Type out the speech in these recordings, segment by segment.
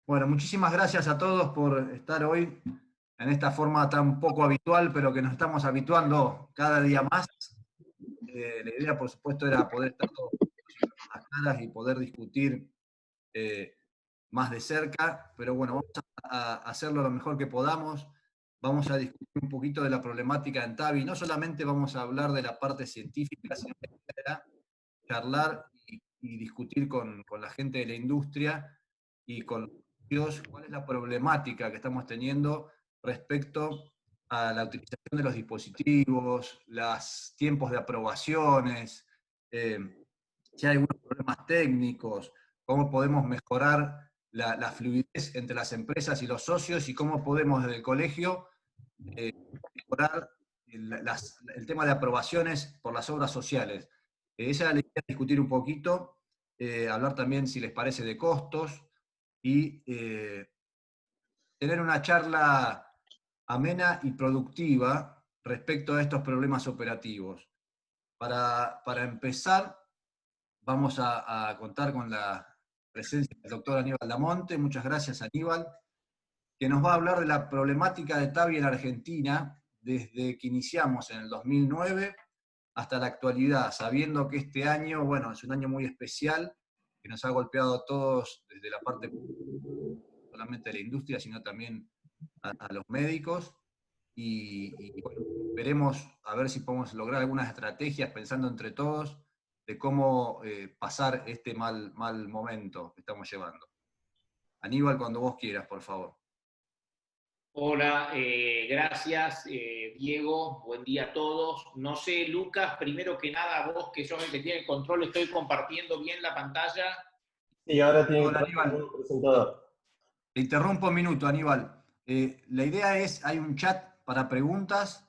Bueno, muchísimas gracias a todos por estar hoy en esta forma tan poco habitual, pero que nos estamos habituando cada día más. La idea, por supuesto, era poder estar todos a las caras y poder discutir eh, más de cerca, pero bueno, vamos a hacerlo lo mejor que podamos. Vamos a discutir un poquito de la problemática en TAVI. No solamente vamos a hablar de la parte científica, sino que era charlar y discutir con la gente de la industria y con los socios cuál es la problemática que estamos teniendo respecto a la utilización de los dispositivos, los tiempos de aprobaciones, eh, si hay algunos problemas técnicos, cómo podemos mejorar la fluidez entre las empresas y los socios y cómo podemos desde el colegio mejorar el tema de aprobaciones por las obras sociales. Esa era la idea, discutir un poquito, hablar también, si les parece, de costos y tener una charla amena y productiva respecto a estos problemas operativos. Para empezar, vamos a contar con la presencia del doctor Aníbal Damonte. Muchas gracias, Aníbal, que nos va a hablar de la problemática de TAVI en Argentina desde que iniciamos en el 2009 hasta la actualidad, sabiendo que este año, bueno, es un año muy especial, que nos ha golpeado a todos desde la parte no solamente de la industria, sino también a los médicos. Y bueno, esperemos a ver si podemos lograr algunas estrategias pensando entre todos de cómo pasar este mal momento que estamos llevando. Aníbal, cuando vos quieras, por favor. Hola, gracias Diego, buen día a todos. No sé, Lucas, primero que nada, vos que sos el que tiene el control, ¿estoy compartiendo bien la pantalla? Y ahora tiene que Hola, trabajar Aníbal. como presentador. Te interrumpo un minuto, Aníbal. La idea es, hay un chat para preguntas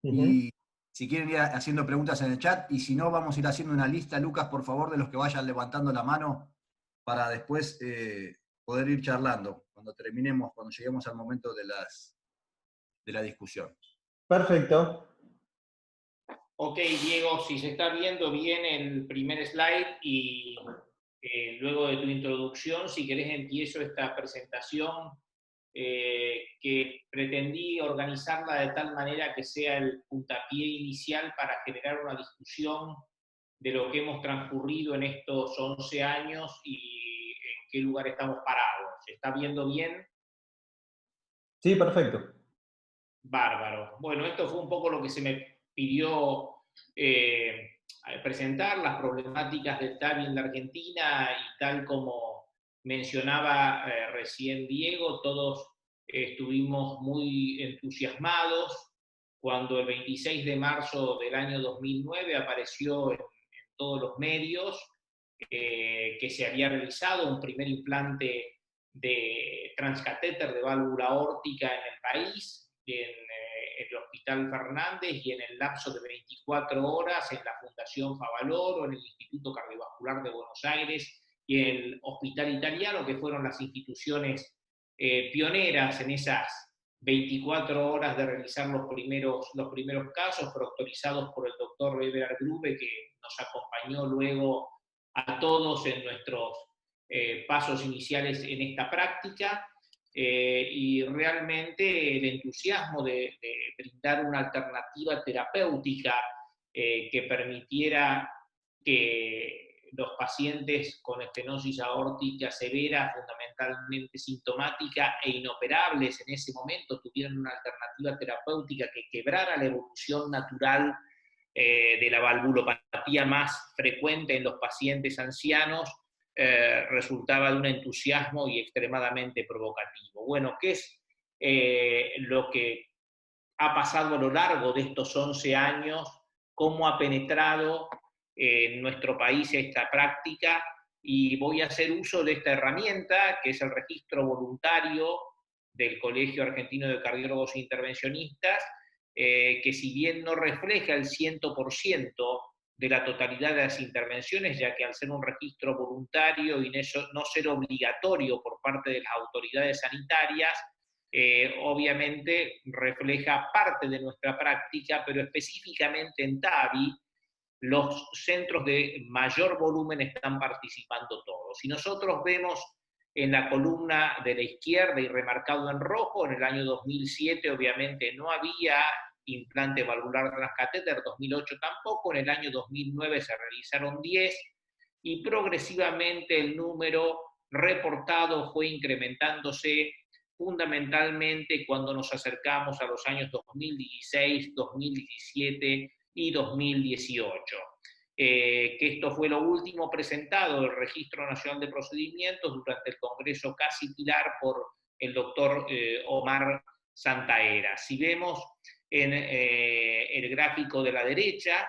Ujú. y si quieren ir haciendo preguntas en el chat y si no, vamos a ir haciendo una lista, Lucas, por favor, de los que vayan levantando la mano para después poder ir charlando cuando terminemos, cuando lleguemos al momento de la discusión. Perfecto. Ok, Diego, si se está viendo bien el primer slide y luego de tu introducción, si querés empiezo esta presentación que pretendí organizarla de tal manera que sea el puntapié inicial para generar una discusión de lo que hemos transcurrido en estos 11 años y en qué lugar estamos parados. ¿Se está viendo bien? Sí, perfecto. Bárbaro. Bueno, esto fue un poco lo que se me pidió presentar, las problemáticas del TAVI en la Argentina y tal como mencionaba recién Diego, todos estuvimos muy entusiasmados cuando el 26 de marzo del año 2009 apareció en todos los medios que se había realizado un primer implante de transcatéter de válvula aórtica en el país, en el Hospital Fernández y en el lapso de 24 horas en la Fundación Favaloro, en el Instituto Cardiovascular de Buenos Aires y en el Hospital Italiano, que fueron las instituciones pioneras en esas 24 horas de realizar los primeros casos, proctorizados por el doctor Weber Grube, que nos acompañó luego a todos en nuestros pasos iniciales en esta práctica y realmente el entusiasmo de brindar una alternativa terapéutica que permitiera que los pacientes con estenosis aórtica severa, fundamentalmente sintomática e inoperables en ese momento, tuvieran una alternativa terapéutica que quebrara la evolución natural de la valvulopatía más frecuente en los pacientes ancianos, resultaba de un entusiasmo y extremadamente provocativo. Bueno, ¿qué es lo que ha pasado a lo largo de estos 11 años? ¿Cómo ha penetrado en nuestro país esta práctica? Y voy a hacer uso de esta herramienta, que es el registro voluntario del Colegio Argentino de Cardiólogos e Intervencionistas, que si bien no refleja el 100% de la totalidad de las intervenciones, ya que al ser un registro voluntario y no ser obligatorio por parte de las autoridades sanitarias, obviamente refleja parte de nuestra práctica, pero específicamente en TAVI, los centros de mayor volumen están participando todos. Si nosotros vemos en la columna de la izquierda y remarcado en rojo. En el año 2007 obviamente no había implante valvular transcatéter, 2008 tampoco, en el año 2009 se realizaron 10 y progresivamente el número reportado fue incrementándose fundamentalmente cuando nos acercamos a los años 2016, 2017 y 2018. Que esto fue lo último presentado del Registro Nacional de Procedimientos durante el Congreso Casi Pilar por el doctor Omar Santaera. Si vemos en el gráfico de la derecha,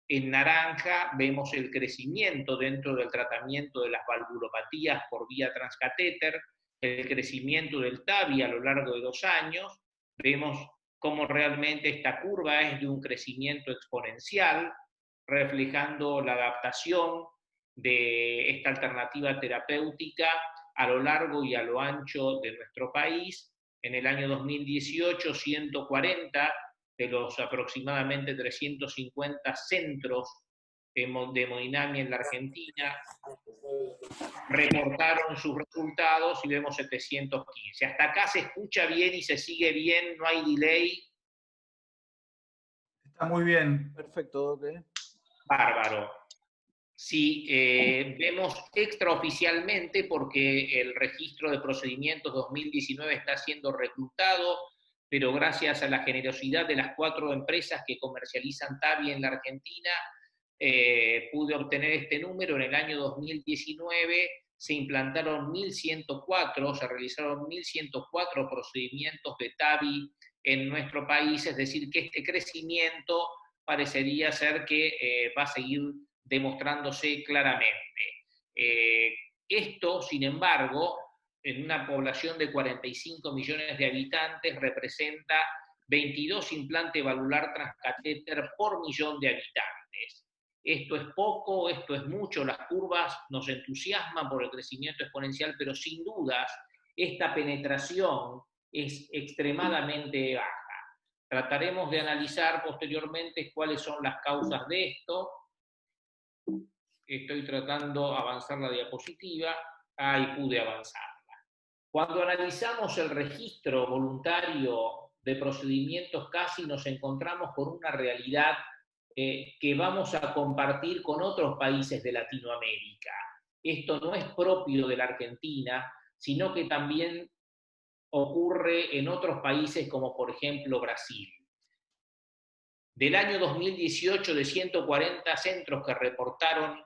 en naranja vemos el crecimiento dentro del tratamiento de las valvulopatías por vía transcatéter, el crecimiento del TAVI a lo largo de 2 años. Vemos cómo realmente esta curva es de un crecimiento exponencial, reflejando la adaptación de esta alternativa terapéutica a lo largo y a lo ancho de nuestro país. En el año 2018, 140 de los aproximadamente 350 centros de hemodinamia en la Argentina reportaron sus resultados y vemos 715. Hasta acá se escucha bien y se sigue bien, no hay delay. Está muy bien. Perfecto, Doc. Bárbaro. Si vemos extraoficialmente, porque el registro de procedimientos 2019 está siendo reclutado, pero gracias a la generosidad de las 4 empresas que comercializan TAVI en la Argentina, pude obtener este número. En el año 2019 se implantaron 1.104, se realizaron 1.104 procedimientos de TAVI en nuestro país, es decir, que este crecimiento parecería ser que va a seguir demostrándose claramente. Esto, sin embargo, en una población de 45 millones de habitantes, representa 22 implantes valvular transcatéter por millón de habitantes. Esto es poco, esto es mucho, las curvas nos entusiasman por el crecimiento exponencial, pero sin dudas esta penetración es extremadamente baja. Trataremos de analizar posteriormente cuáles son las causas de esto. Estoy tratando de avanzar la diapositiva. Ahí pude avanzarla. Cuando analizamos el registro voluntario de procedimientos CASI, nos encontramos con una realidad que vamos a compartir con otros países de Latinoamérica. Esto no es propio de la Argentina, sino que también ocurre en otros países como por ejemplo Brasil. Del año 2018, de 140 centros que reportaron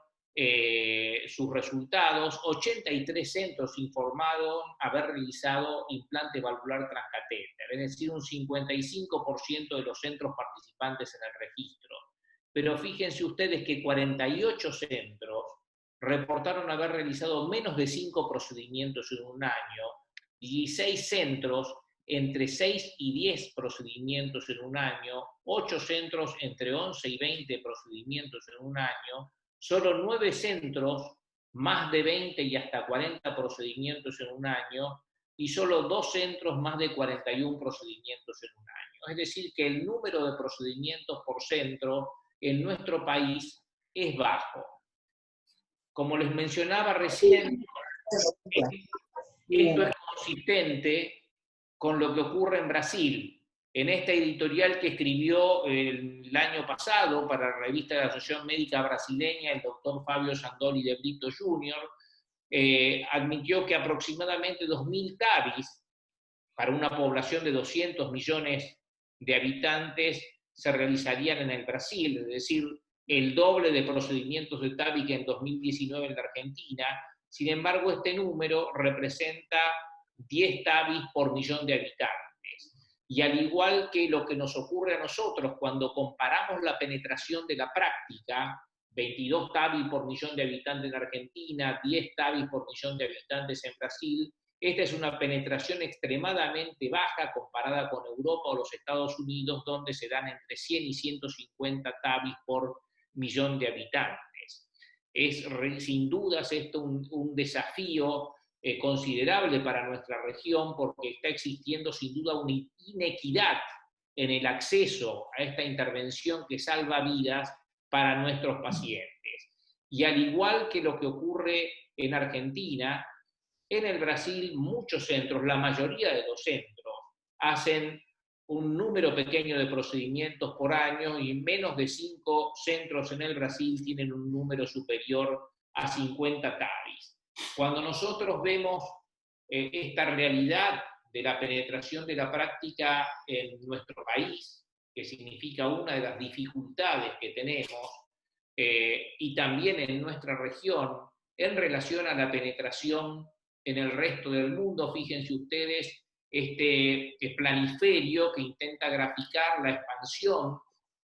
sus resultados, 83 centros informaron haber realizado implante valvular transcatéter, es decir, un 55% de los centros participantes en el registro. Pero fíjense ustedes que 48 centros reportaron haber realizado menos de 5 procedimientos en un año, 16 centros entre 6 y 10 procedimientos en un año, 8 centros entre 11 y 20 procedimientos en un año, solo 9 centros más de 20 y hasta 40 procedimientos en un año, y solo 2 centros más de 41 procedimientos en un año. Es decir, que el número de procedimientos por centro en nuestro país es bajo. Como les mencionaba recién, esto es consistente con lo que ocurre en Brasil. En esta editorial que escribió el año pasado para la revista de la Asociación Médica Brasileña, el doctor Fabio Sandoli de Brito Jr., admitió que aproximadamente 2.000 TAVIs, para una población de 200 millones de habitantes, se realizarían en el Brasil, es decir, el doble de procedimientos de TAVI que en 2019 en la Argentina. Sin embargo, este número representa 10 TAVIs por millón de habitantes. Y al igual que lo que nos ocurre a nosotros cuando comparamos la penetración de la práctica, 22 TAVI por millón de habitantes en Argentina, 10 TAVI por millón de habitantes en Brasil, esta es una penetración extremadamente baja comparada con Europa o los Estados Unidos, donde se dan entre 100 y 150 TAVI por millón de habitantes. Es sin dudas esto un desafío considerable para nuestra región, porque está existiendo sin duda una inequidad en el acceso a esta intervención que salva vidas para nuestros pacientes. Y al igual que lo que ocurre en Argentina, En el Brasil, muchos centros, la mayoría de los centros, hacen un número pequeño de procedimientos por año y menos de 5 centros en el Brasil tienen un número superior a 50 TAVIs. Cuando nosotros vemos esta realidad de la penetración de la práctica en nuestro país, que significa una de las dificultades que tenemos, y también en nuestra región, en relación a la penetración en el resto del mundo, fíjense ustedes, este planiferio que intenta graficar la expansión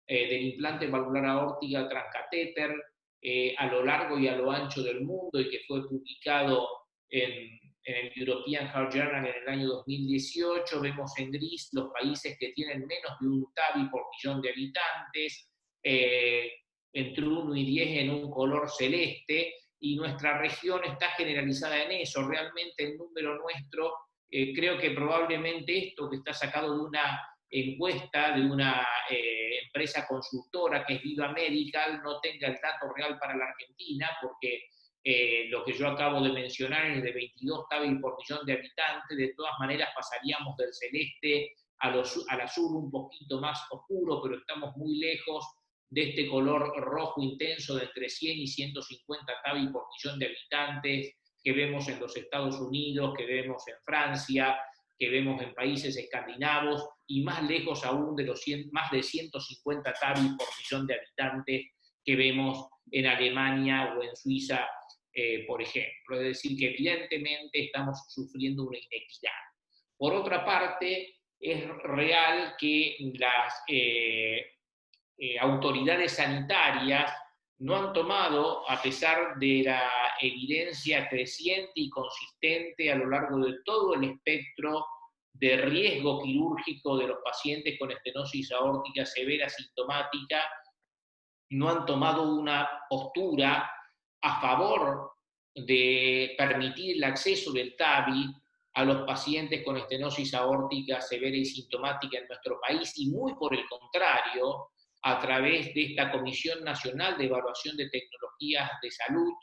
del implante valvular aórtica transcatéter a lo largo y a lo ancho del mundo y que fue publicado en el European Heart Journal en el año 2018. Vemos en gris los países que tienen menos de un TAVI por millón de habitantes, entre 1 y 10 en un color celeste, y nuestra región está generalizada en eso. Realmente el número nuestro, creo que probablemente esto que está sacado de una encuesta de una empresa consultora que es Viva Medical no tenga el dato real para la Argentina, porque lo que yo acabo de mencionar es de 22 TAVI por millón de habitantes. De todas maneras pasaríamos del celeste al azul un poquito más oscuro, pero estamos muy lejos de este color rojo intenso de entre 100 y 150 TAVI por millón de habitantes que vemos en los Estados Unidos, que vemos en Francia, que vemos en países escandinavos, y más lejos aún de los más de 150 TAVI por millón de habitantes que vemos en Alemania o en Suiza, por ejemplo. Es decir, que evidentemente estamos sufriendo una inequidad. Por otra parte, es real que las autoridades sanitarias no han tomado, a pesar de la evidencia creciente y consistente a lo largo de todo el espectro de riesgo quirúrgico de los pacientes con estenosis aórtica severa sintomática, no han tomado una postura a favor de permitir el acceso del TAVI a los pacientes con estenosis aórtica severa y sintomática en nuestro país, y muy por el contrario, a través de esta Comisión Nacional de Evaluación de Tecnologías de Salud,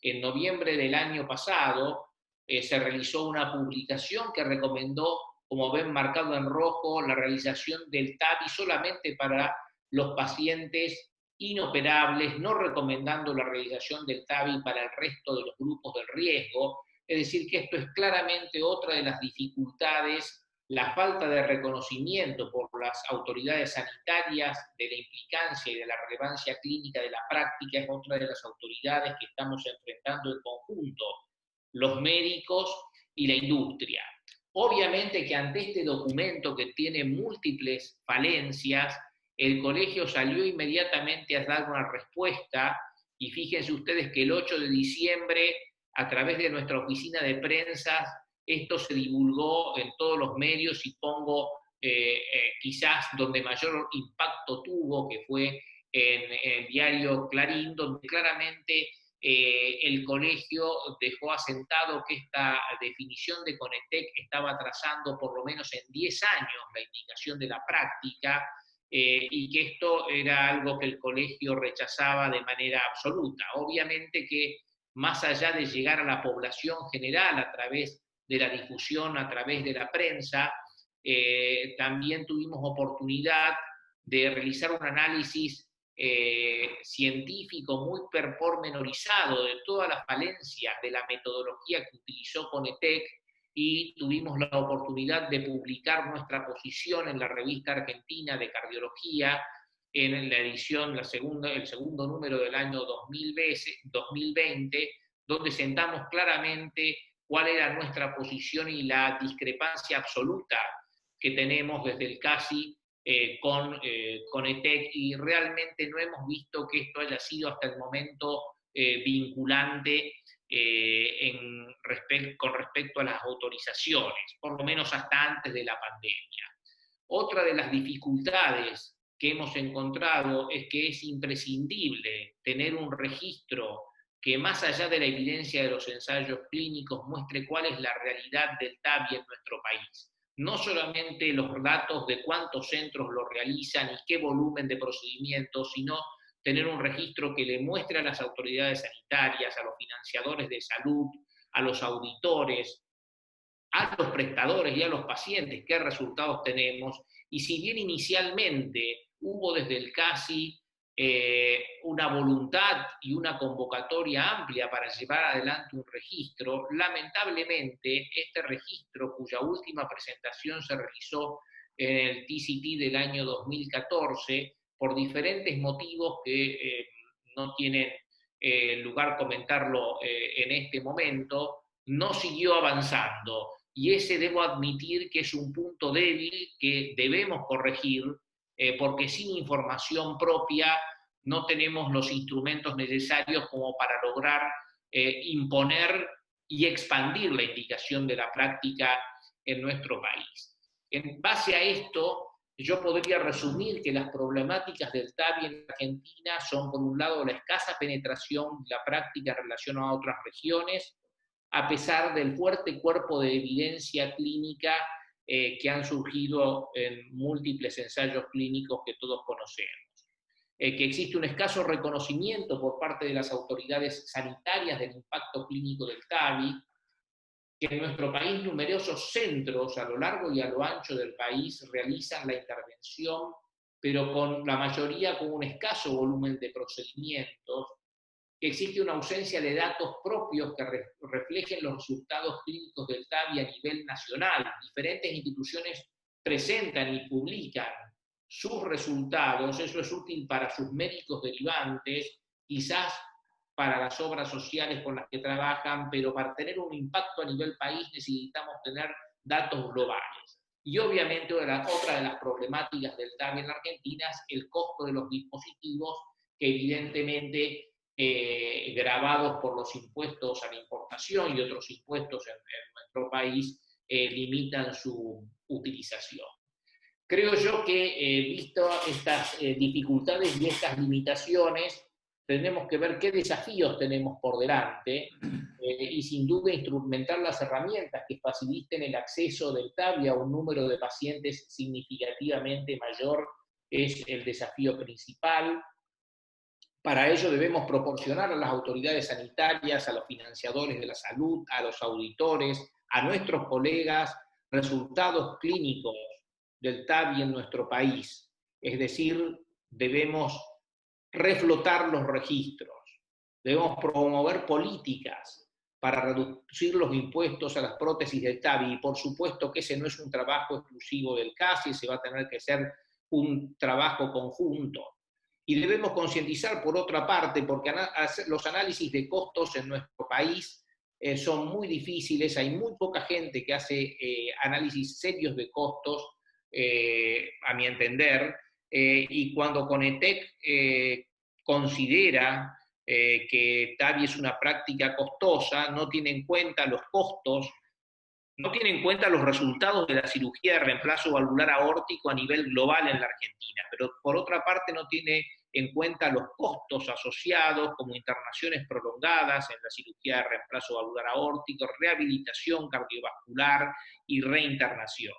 en noviembre del año pasado, se realizó una publicación que recomendó, como ven marcado en rojo, la realización del TAVI solamente para los pacientes inoperables, no recomendando la realización del TAVI para el resto de los grupos del riesgo. Es decir, que esto es claramente otra de las dificultades. La falta de reconocimiento por las autoridades sanitarias de la implicancia y de la relevancia clínica de la práctica es otra de las autoridades que estamos enfrentando en conjunto, los médicos y la industria. Obviamente que ante este documento que tiene múltiples falencias, el colegio salió inmediatamente a dar una respuesta, y fíjense ustedes que el 8 de diciembre, a través de nuestra oficina de prensa, esto se divulgó en todos los medios, y pongo quizás donde mayor impacto tuvo, que fue en el diario Clarín, donde claramente el colegio dejó asentado que esta definición de Conetec estaba atrasando por lo menos en 10 años la indicación de la práctica, y que esto era algo que el colegio rechazaba de manera absoluta. Obviamente que más allá de llegar a la población general a través de la difusión, a través de la prensa, también tuvimos oportunidad de realizar un análisis científico muy pormenorizado de todas las falencias de la metodología que utilizó Conetec, y tuvimos la oportunidad de publicar nuestra posición en la revista argentina de cardiología en la edición, el segundo número del año 2020, donde sentamos claramente cuál era nuestra posición y la discrepancia absoluta que tenemos desde el CASI con ETEC, y realmente no hemos visto que esto haya sido hasta el momento vinculante con respecto a las autorizaciones, por lo menos hasta antes de la pandemia. Otra de las dificultades que hemos encontrado es que es imprescindible tener un registro que, más allá de la evidencia de los ensayos clínicos, muestre cuál es la realidad del TAVI en nuestro país. No solamente los datos de cuántos centros lo realizan y qué volumen de procedimientos, sino tener un registro que le muestre a las autoridades sanitarias, a los financiadores de salud, a los auditores, a los prestadores y a los pacientes qué resultados tenemos, y si bien inicialmente hubo desde el CASI una voluntad y una convocatoria amplia para llevar adelante un registro, lamentablemente este registro, cuya última presentación se realizó en el TCT del año 2014, por diferentes motivos que no tienen lugar comentarlo en este momento, no siguió avanzando. Y ese debo admitir que es un punto débil que debemos corregir, porque sin información propia no tenemos los instrumentos necesarios como para lograr imponer y expandir la indicación de la práctica en nuestro país. En base a esto, yo podría resumir que las problemáticas del TAVI en Argentina son, por un lado, la escasa penetración de la práctica en relación a otras regiones, a pesar del fuerte cuerpo de evidencia clínica que han surgido en múltiples ensayos clínicos que todos conocemos. Que existe un escaso reconocimiento por parte de las autoridades sanitarias del impacto clínico del TAVI, que en nuestro país numerosos centros a lo largo y a lo ancho del país realizan la intervención, pero con la mayoría con un escaso volumen de procedimientos, que existe una ausencia de datos propios que reflejen los resultados clínicos del TAVI a nivel nacional. Diferentes instituciones presentan y publican sus resultados, eso es útil para sus médicos derivantes, quizás para las obras sociales con las que trabajan, pero para tener un impacto a nivel país necesitamos tener datos globales. Y obviamente otra de las problemáticas del TAVI en la Argentina es el costo de los dispositivos, que evidentemente gravados por los impuestos a la importación y otros impuestos en nuestro país, limitan su utilización. Creo yo que, visto estas dificultades y estas limitaciones, tenemos que ver qué desafíos tenemos por delante y sin duda instrumentar las herramientas que faciliten el acceso del TAVI a un número de pacientes significativamente mayor es el desafío principal. Para ello debemos proporcionar a las autoridades sanitarias, a los financiadores de la salud, a los auditores, a nuestros colegas, resultados clínicos del TAVI en nuestro país. Es decir, debemos reflotar los registros, debemos promover políticas para reducir los impuestos a las prótesis del TAVI, y por supuesto que ese no es un trabajo exclusivo del CASI, se va a tener que ser un trabajo conjunto. Y debemos concientizar, por otra parte, porque los análisis de costos en nuestro país son muy difíciles, hay muy poca gente que hace análisis serios de costos, a mi entender, y cuando Conetec considera que TAVI es una práctica costosa, no tiene en cuenta los costos, no tiene en cuenta los resultados de la cirugía de reemplazo valvular aórtico a nivel global en la Argentina, pero por otra parte no tiene en cuenta los costos asociados como internaciones prolongadas en la cirugía de reemplazo valvular aórtico, rehabilitación cardiovascular y reinternaciones.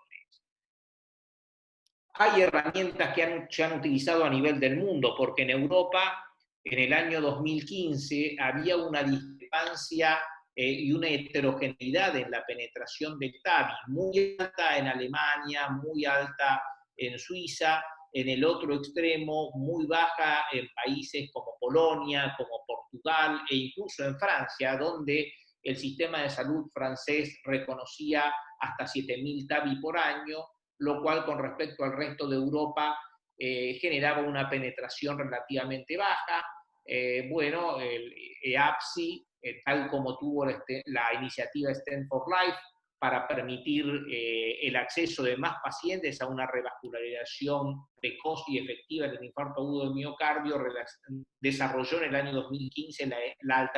Hay herramientas que se han utilizado a nivel del mundo, porque en Europa, en el año 2015, había una discrepancia y una heterogeneidad en la penetración del TAVI, muy alta en Alemania, muy alta en Suiza, en el otro extremo, muy baja en países como Polonia, como Portugal e incluso en Francia, donde el sistema de salud francés reconocía hasta 7.000 TAVI por año, lo cual con respecto al resto de Europa generaba una penetración relativamente baja. Bueno, el EAPSI, tal como tuvo la iniciativa Stand for Life, para permitir el acceso de más pacientes a una revascularización precoz y efectiva del infarto agudo de miocardio, desarrolló en el año 2015 la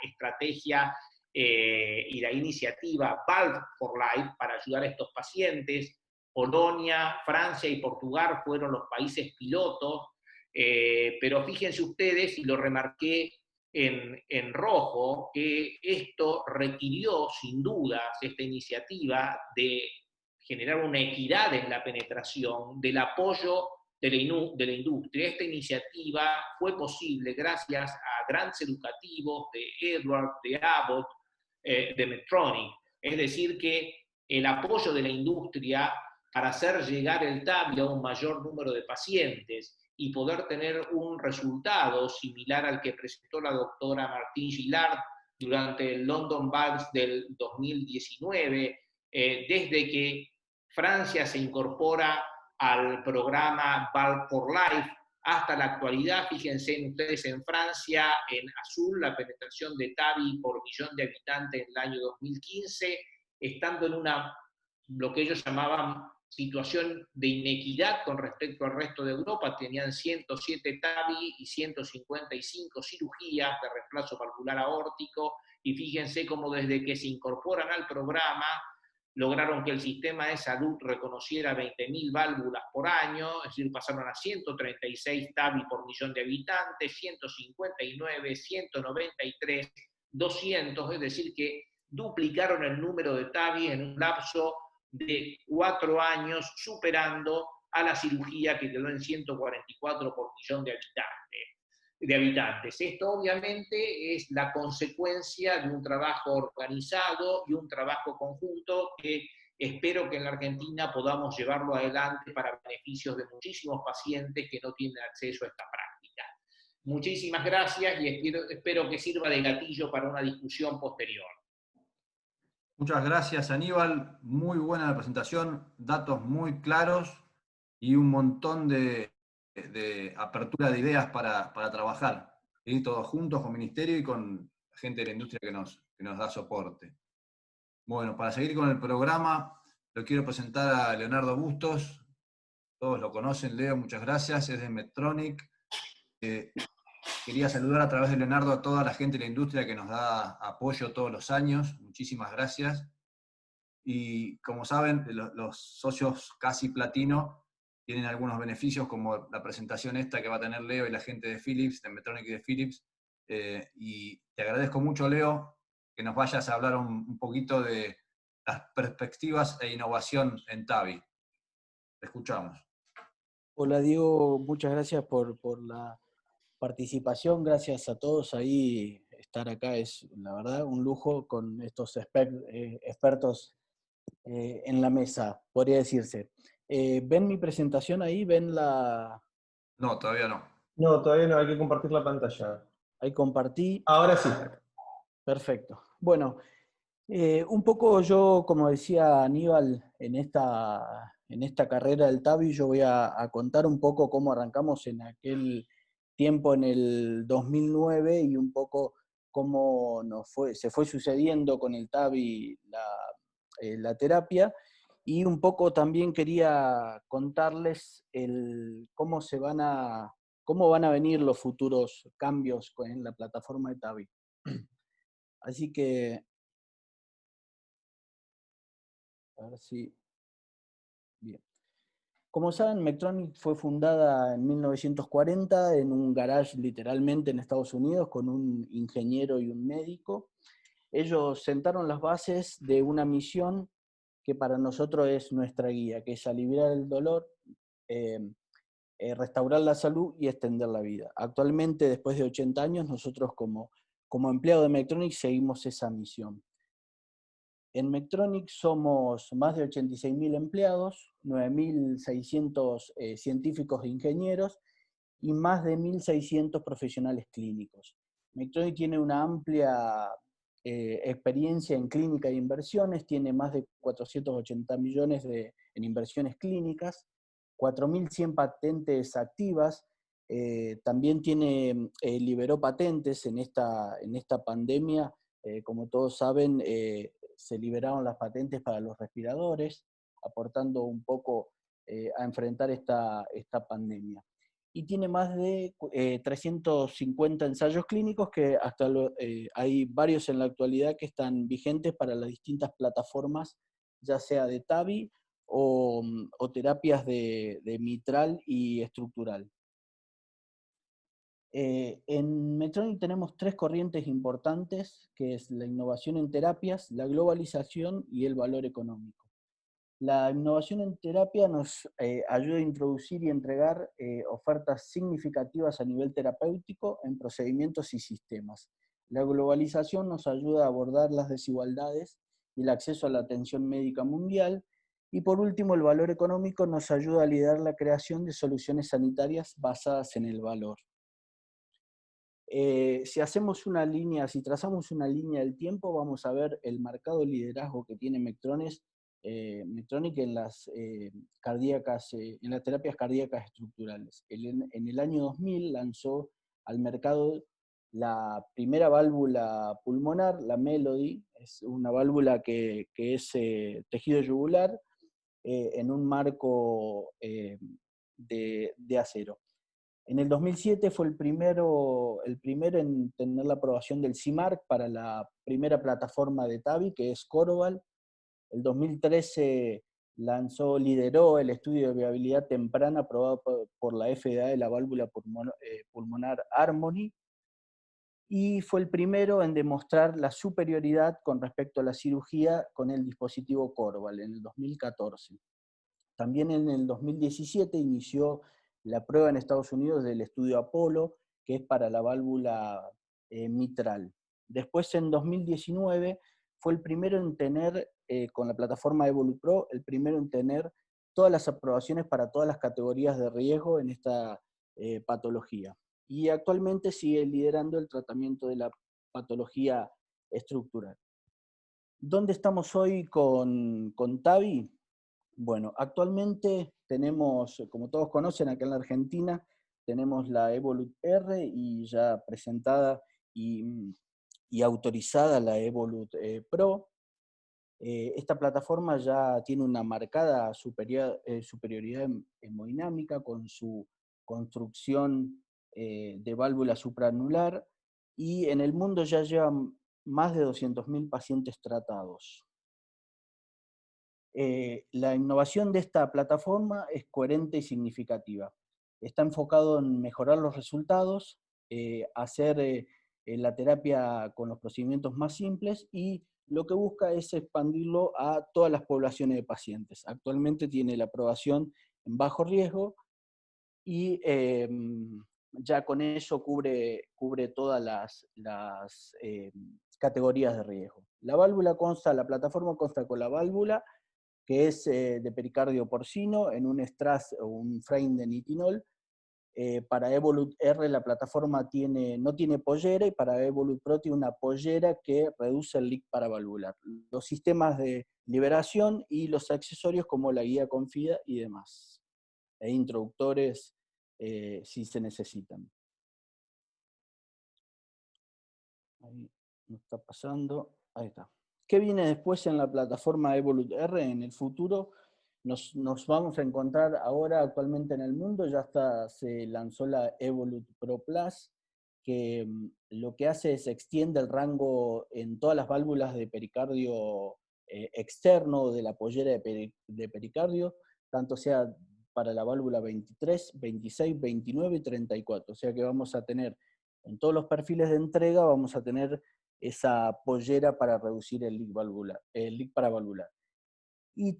estrategia y la iniciativa Valve for Life para ayudar a estos pacientes. Polonia, Francia y Portugal fueron los países pilotos, pero fíjense ustedes, y lo remarqué en rojo, que esto requirió sin dudas, esta iniciativa, de generar una equidad en la penetración, del apoyo de la industria. Esta iniciativa fue posible gracias a grants educativos de Edwards, de Abbott, de Medtronic. Es decir, que el apoyo de la industria para hacer llegar el TAVI a un mayor número de pacientes y poder tener un resultado similar al que presentó la doctora Martine Gillard durante el London Valves del 2019, desde que Francia se incorpora al programa Valve for Life hasta la actualidad. Fíjense ustedes en Francia, en azul, la penetración de TAVI por millón de habitantes en el año 2015, estando en lo que ellos llamaban situación de inequidad con respecto al resto de Europa. Tenían 107 TAVI y 155 cirugías de reemplazo valvular aórtico, y fíjense cómo desde que se incorporan al programa lograron que el sistema de salud reconociera 20.000 válvulas por año, es decir, pasaron a 136 TAVI por millón de habitantes, 159, 193, 200, es decir, que duplicaron el número de TAVI en un lapso de 4 años, superando a la cirugía que quedó en 144 por millón de habitantes. Esto obviamente es la consecuencia de un trabajo organizado y un trabajo conjunto que espero que en la Argentina podamos llevarlo adelante para beneficios de muchísimos pacientes que no tienen acceso a esta práctica. Muchísimas gracias y espero que sirva de gatillo para una discusión posterior. Muchas gracias, Aníbal. Muy buena la presentación, datos muy claros y un montón de apertura de ideas para trabajar, ¿sí? Todos juntos con Ministerio y con gente de la industria que nos da soporte. Bueno, para seguir con el programa, lo quiero presentar a Leonardo Bustos. Todos lo conocen, Leo, muchas gracias, es de Medtronic. Quería saludar a través de Leonardo a toda la gente de la industria que nos da apoyo todos los años. Muchísimas gracias. Y como saben, los socios casi platino tienen algunos beneficios, como la presentación esta que va a tener Leo y la gente de Philips, de Medtronic y de Philips. Y te agradezco mucho, Leo, que nos vayas a hablar un poquito de las perspectivas e innovación en TAVI. Te escuchamos. Hola Diego, muchas gracias por la participación, gracias a todos ahí. Estar acá es, la verdad, un lujo con estos expertos en la mesa, podría decirse. ¿Ven mi presentación ahí? ¿Ven la...? No, todavía no. No, todavía no, hay que compartir la pantalla. Ahí compartí. Ahora sí. Perfecto. Bueno, un poco yo, como decía Aníbal, en esta carrera del TAVI, yo voy a contar un poco cómo arrancamos en aquel tiempo, en el 2009, y un poco cómo se fue sucediendo con el TAVI la terapia, y un poco también quería contarles cómo van a venir los futuros cambios en la plataforma de TAVI. Así que, a ver si... Bien. Como saben, Medtronic fue fundada en 1940 en un garage literalmente en Estados Unidos con un ingeniero y un médico. Ellos sentaron las bases de una misión que para nosotros es nuestra guía, que es aliviar el dolor, restaurar la salud y extender la vida. Actualmente, después de 80 años, nosotros como empleados de Medtronic seguimos esa misión. En Medtronic somos más de 86.000 empleados, 9.600 científicos e ingenieros y más de 1.600 profesionales clínicos. Medtronic tiene una amplia experiencia en clínica e inversiones, tiene más de 480 millones en inversiones clínicas, 4.100 patentes activas, también liberó patentes en esta pandemia. Como todos saben, se liberaron las patentes para los respiradores, aportando un poco a enfrentar esta pandemia. Y tiene más de 350 ensayos clínicos que hay varios en la actualidad que están vigentes para las distintas plataformas, ya sea de TAVI o terapias de mitral y estructural. En Medtronic tenemos 3 corrientes importantes, que es la innovación en terapias, la globalización y el valor económico. La innovación en terapia nos ayuda a introducir y entregar ofertas significativas a nivel terapéutico en procedimientos y sistemas. La globalización nos ayuda a abordar las desigualdades y el acceso a la atención médica mundial. Y por último, el valor económico nos ayuda a liderar la creación de soluciones sanitarias basadas en el valor. Si trazamos una línea del tiempo, vamos a ver el marcado liderazgo que tiene Medtronic en las terapias cardíacas estructurales. En el año 2000 lanzó al mercado la primera válvula pulmonar, la Melody. Es una válvula que es tejido yugular en un marco de acero. En el 2007 fue el primero en tener la aprobación del CE Mark para la primera plataforma de TAVI, que es Coroval. El 2013 lideró el estudio de viabilidad temprana aprobado por la FDA de la válvula pulmonar Harmony, y fue el primero en demostrar la superioridad con respecto a la cirugía con el dispositivo Coroval en el 2014. También en el 2017 inició la prueba en Estados Unidos del estudio Apollo, que es para la válvula mitral. Después, en 2019, fue el primero en tener, con la plataforma Evolut Pro, el primero en tener todas las aprobaciones para todas las categorías de riesgo en esta patología. Y actualmente sigue liderando el tratamiento de la patología estructural. ¿Dónde estamos hoy con TAVI? Bueno, actualmente tenemos, como todos conocen, acá en la Argentina, tenemos la Evolut R y ya presentada y autorizada la Evolut Pro. Esta plataforma ya tiene una marcada superioridad hemodinámica con su construcción de válvula supraanular, y en el mundo ya llevan más de 200.000 pacientes tratados. La innovación de esta plataforma es coherente y significativa. Está enfocado en mejorar los resultados, hacer la terapia con los procedimientos más simples, y lo que busca es expandirlo a todas las poblaciones de pacientes. Actualmente tiene la aprobación en bajo riesgo y ya con eso cubre todas las categorías de riesgo. La plataforma consta con la válvula, que es de pericardio porcino, en un strass o un frame de nitinol. Para Evolut R la plataforma no tiene pollera, y para Evolut Pro tiene una pollera que reduce el leak paravalvular. Los sistemas de liberación y los accesorios como la guía Confida y demás. E introductores si se necesitan. Ahí no está pasando. Ahí está. ¿Qué viene después en la plataforma Evolut R en el futuro? Nos vamos a encontrar ahora actualmente en el mundo, se lanzó la Evolut Pro Plus, que lo que hace es extiende el rango en todas las válvulas de pericardio externo, de la pollera de pericardio, tanto sea para la válvula 23, 26, 29 y 34. O sea que vamos a tener, en todos los perfiles de entrega, vamos a tener esa pollera para reducir el leak paravalvular. Y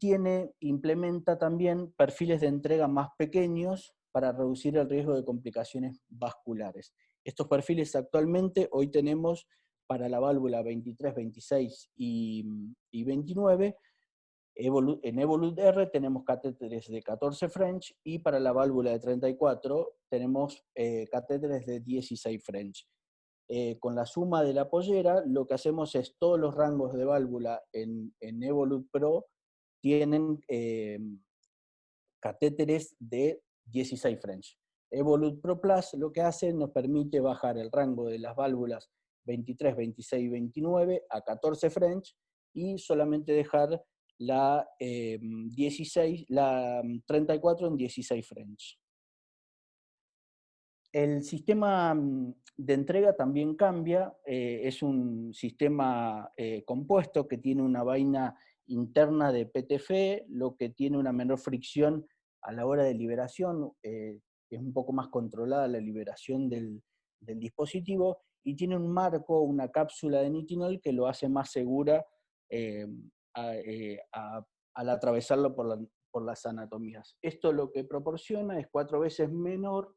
implementa también perfiles de entrega más pequeños para reducir el riesgo de complicaciones vasculares. Estos perfiles actualmente hoy tenemos para la válvula 23, 26 y 29. En Evolut R tenemos catéteres de 14 French, y para la válvula de 34 tenemos catéteres de 16 French. Con la suma de la pollera, lo que hacemos es todos los rangos de válvula en Evolut Pro tienen catéteres de 16 French. Evolut Pro Plus lo que hace, nos permite bajar el rango de las válvulas 23, 26 y 29 a 14 French, y solamente dejar la 34 en 16 French. El sistema de entrega también cambia, es un sistema compuesto que tiene una vaina interna de PTFE, lo que tiene una menor fricción a la hora de liberación, es un poco más controlada la liberación del dispositivo, y tiene un marco, una cápsula de nitinol que lo hace más segura al atravesarlo por las anatomías. Esto lo que proporciona es 4 veces menor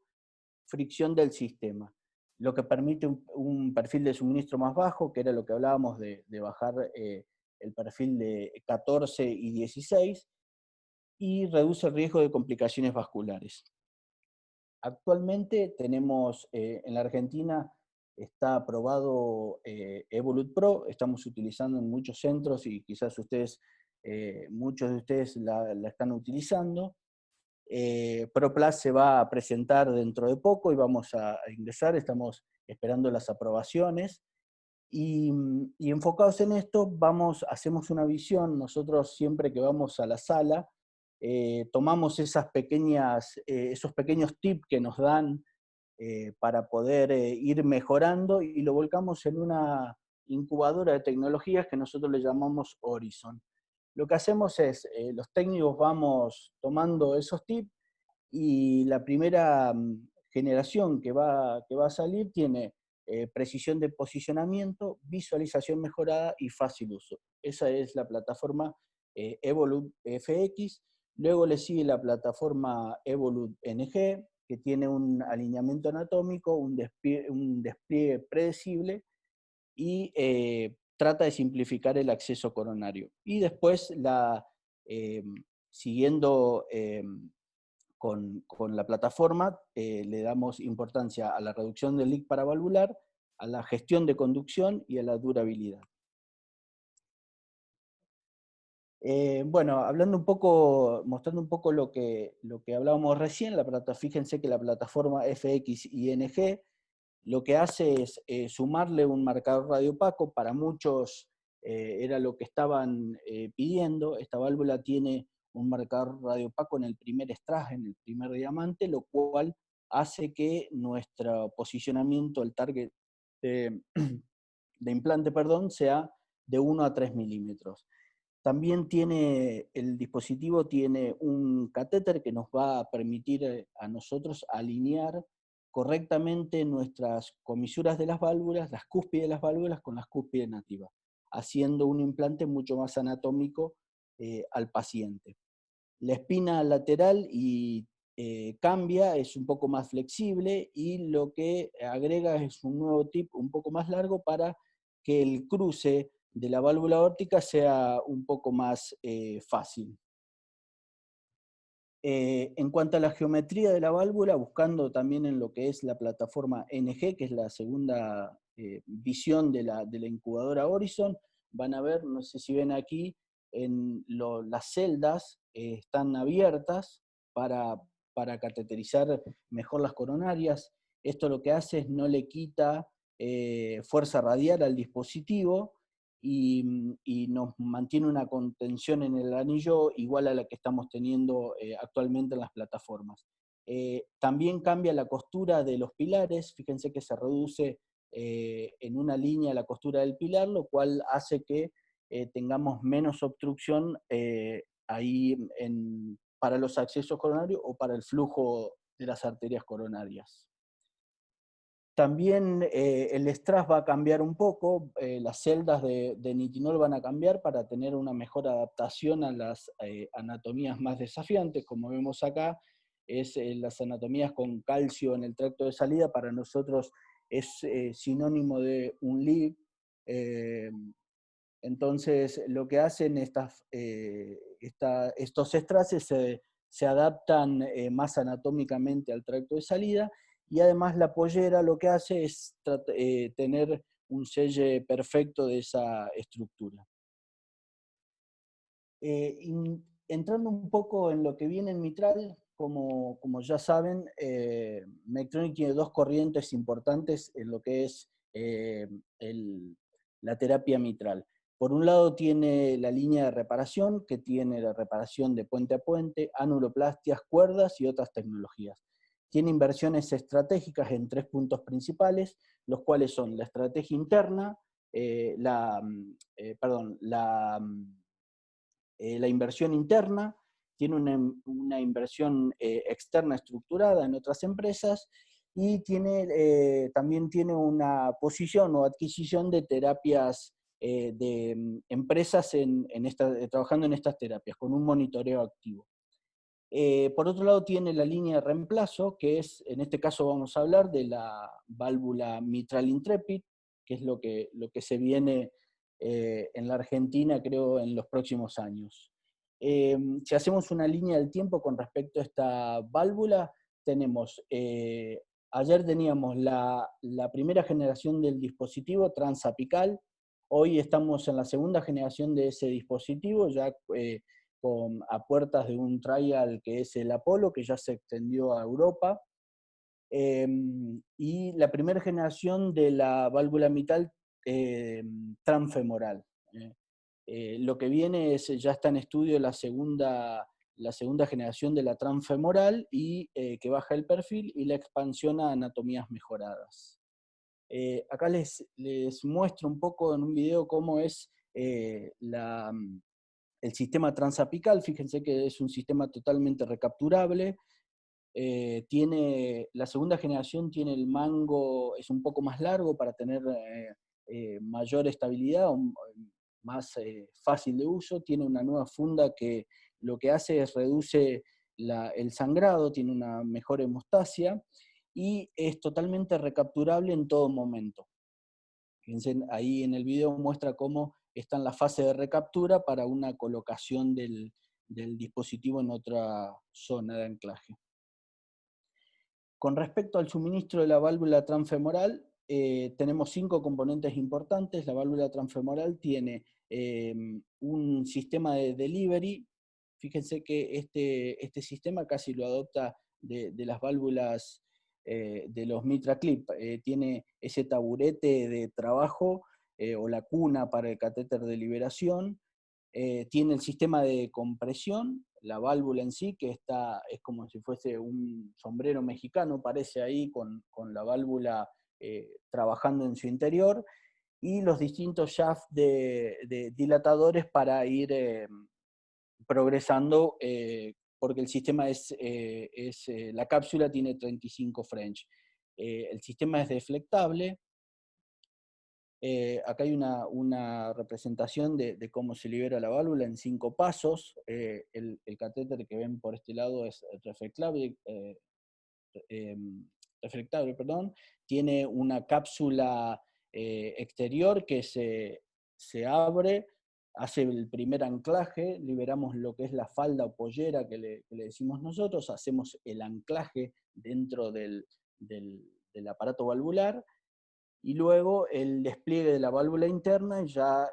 fricción del sistema. lo que permite un perfil de suministro más bajo, que era lo que hablábamos de bajar el perfil de 14 y 16, y reduce el riesgo de complicaciones vasculares. Actualmente tenemos en la Argentina, está aprobado Evolut Pro, estamos utilizando en muchos centros y quizás ustedes, muchos de ustedes la están utilizando. ProPlus se va a presentar dentro de poco y vamos a ingresar, estamos esperando las aprobaciones. Y enfocados en esto, hacemos una visión, nosotros siempre que vamos a la sala, tomamos esos pequeños tips que nos dan para poder ir mejorando y lo volcamos en una incubadora de tecnologías que nosotros le llamamos Horizon. Lo que hacemos es, los técnicos vamos tomando esos tips y la primera generación que va a salir tiene precisión de posicionamiento, visualización mejorada y fácil uso. Esa es la plataforma Evolut FX. Luego le sigue la plataforma Evolut NG, que tiene un alineamiento anatómico, un despliegue predecible y trata de simplificar el acceso coronario. Y después, siguiendo con la plataforma, le damos importancia a la reducción del leak paravalvular, a la gestión de conducción y a la durabilidad. Bueno, mostrando un poco lo que hablábamos recién, fíjense que la plataforma FX-ING lo que hace es sumarle un marcador radiopaco. Para muchos era lo que estaban pidiendo. Esta válvula tiene un marcador radiopaco en el primer strass, en el primer diamante, lo cual hace que nuestro posicionamiento, el target de implante, sea de 1 a 3 milímetros. También el dispositivo tiene un catéter que nos va a permitir a nosotros alinear correctamente nuestras comisuras de las válvulas, las cúspides de las válvulas con las cúspides nativas, haciendo un implante mucho más anatómico al paciente. La espina lateral cambia, es un poco más flexible y lo que agrega es un nuevo tip un poco más largo para que el cruce de la válvula aórtica sea un poco más fácil. En cuanto a la geometría de la válvula, buscando también en lo que es la plataforma NG, que es la segunda visión de la incubadora Horizon, van a ver, no sé si ven aquí, las celdas están abiertas para cateterizar mejor las coronarias. Esto lo que hace es no le quita fuerza radial al dispositivo, y nos mantiene una contención en el anillo igual a la que estamos teniendo actualmente en las plataformas. También cambia la costura de los pilares, fíjense que se reduce en una línea la costura del pilar, lo cual hace que tengamos menos obstrucción ahí para los accesos coronarios o para el flujo de las arterias coronarias. También el strass va a cambiar un poco, las celdas de nitinol van a cambiar para tener una mejor adaptación a las anatomías más desafiantes. Como vemos acá, las anatomías con calcio en el tracto de salida para nosotros es sinónimo de un leak. Entonces, lo que hacen estos strass se adaptan más anatómicamente al tracto de salida, y además la pollera lo que hace es tener un selle perfecto de esa estructura. Entrando un poco en lo que viene en mitral, como ya saben, Medtronic tiene dos corrientes importantes en lo que es la terapia mitral. Por un lado tiene la línea de reparación, que tiene la reparación de puente a puente, anuloplastias, cuerdas y otras tecnologías. Tiene inversiones estratégicas en 3 puntos principales, los cuales son la estrategia interna, la inversión interna, tiene una inversión externa estructurada en otras empresas, y también tiene una posición o adquisición de terapias de empresas trabajando en estas terapias, con un monitoreo activo. Por otro lado tiene la línea de reemplazo, que es, en este caso vamos a hablar de la válvula mitral Intrepid, que es lo que se viene en la Argentina, creo, en los próximos años. Si hacemos una línea del tiempo con respecto a esta válvula, tenemos, ayer teníamos la primera generación del dispositivo transapical, hoy estamos en la segunda generación de ese dispositivo, ya a puertas de un trial que es el Apollo, que ya se extendió a Europa, y la primera generación de la válvula mitral transfemoral. Lo que viene es, ya está en estudio la segunda generación de la transfemoral, y que baja el perfil y la expansión a anatomías mejoradas. Acá les muestro un poco en un video cómo es el sistema transapical. Fíjense que es un sistema totalmente recapturable. La segunda generación tiene el mango, es un poco más largo para tener mayor estabilidad, más fácil de uso. Tiene una nueva funda que lo que hace es reduce el sangrado, tiene una mejor hemostasia y es totalmente recapturable en todo momento. Fíjense, ahí en el video muestra cómo está en la fase de recaptura para una colocación del dispositivo en otra zona de anclaje. Con respecto al suministro de la válvula transfemoral, tenemos 5 componentes importantes. La válvula transfemoral tiene un sistema de delivery. Fíjense que este sistema casi lo adopta de las válvulas de los MitraClip. Tiene ese taburete de trabajo o la cuna para el catéter de liberación. Tiene el sistema de compresión, la válvula en sí, que es como si fuese un sombrero mexicano, parece ahí, con la válvula trabajando en su interior, y los distintos shafts de dilatadores para ir progresando, porque el sistema la cápsula tiene 35 French. El sistema es deflectable. Acá hay una representación de cómo se libera la válvula en 5 pasos. El catéter que ven por este lado es reflectable, tiene una cápsula exterior que se abre, hace el primer anclaje, liberamos lo que es la falda o pollera que le decimos nosotros, hacemos el anclaje dentro del aparato valvular, y luego el despliegue de la válvula interna y ya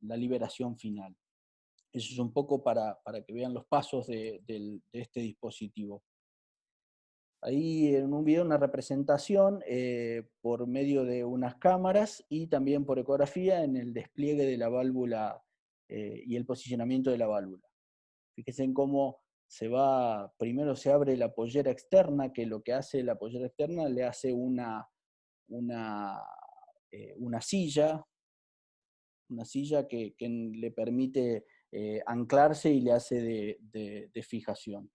la liberación final. Eso es un poco para que vean los pasos de este dispositivo. Ahí en un video una representación por medio de unas cámaras y también por ecografía en el despliegue de la válvula y el posicionamiento de la válvula. Fíjense en cómo primero se abre la pollera externa, que lo que hace la pollera externa le hace una silla que le permite anclarse y le hace de fijación.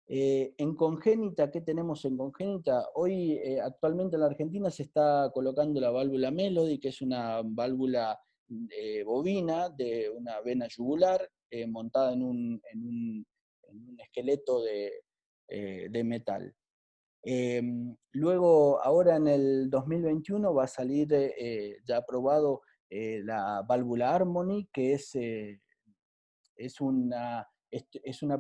En congénita, ¿qué tenemos en congénita? Hoy, actualmente en la Argentina se está colocando la válvula Melody, que es una válvula bovina de una vena yugular montada en un esqueleto de metal. Luego, ahora en el 2021 va a salir ya aprobado la válvula Harmony, que es una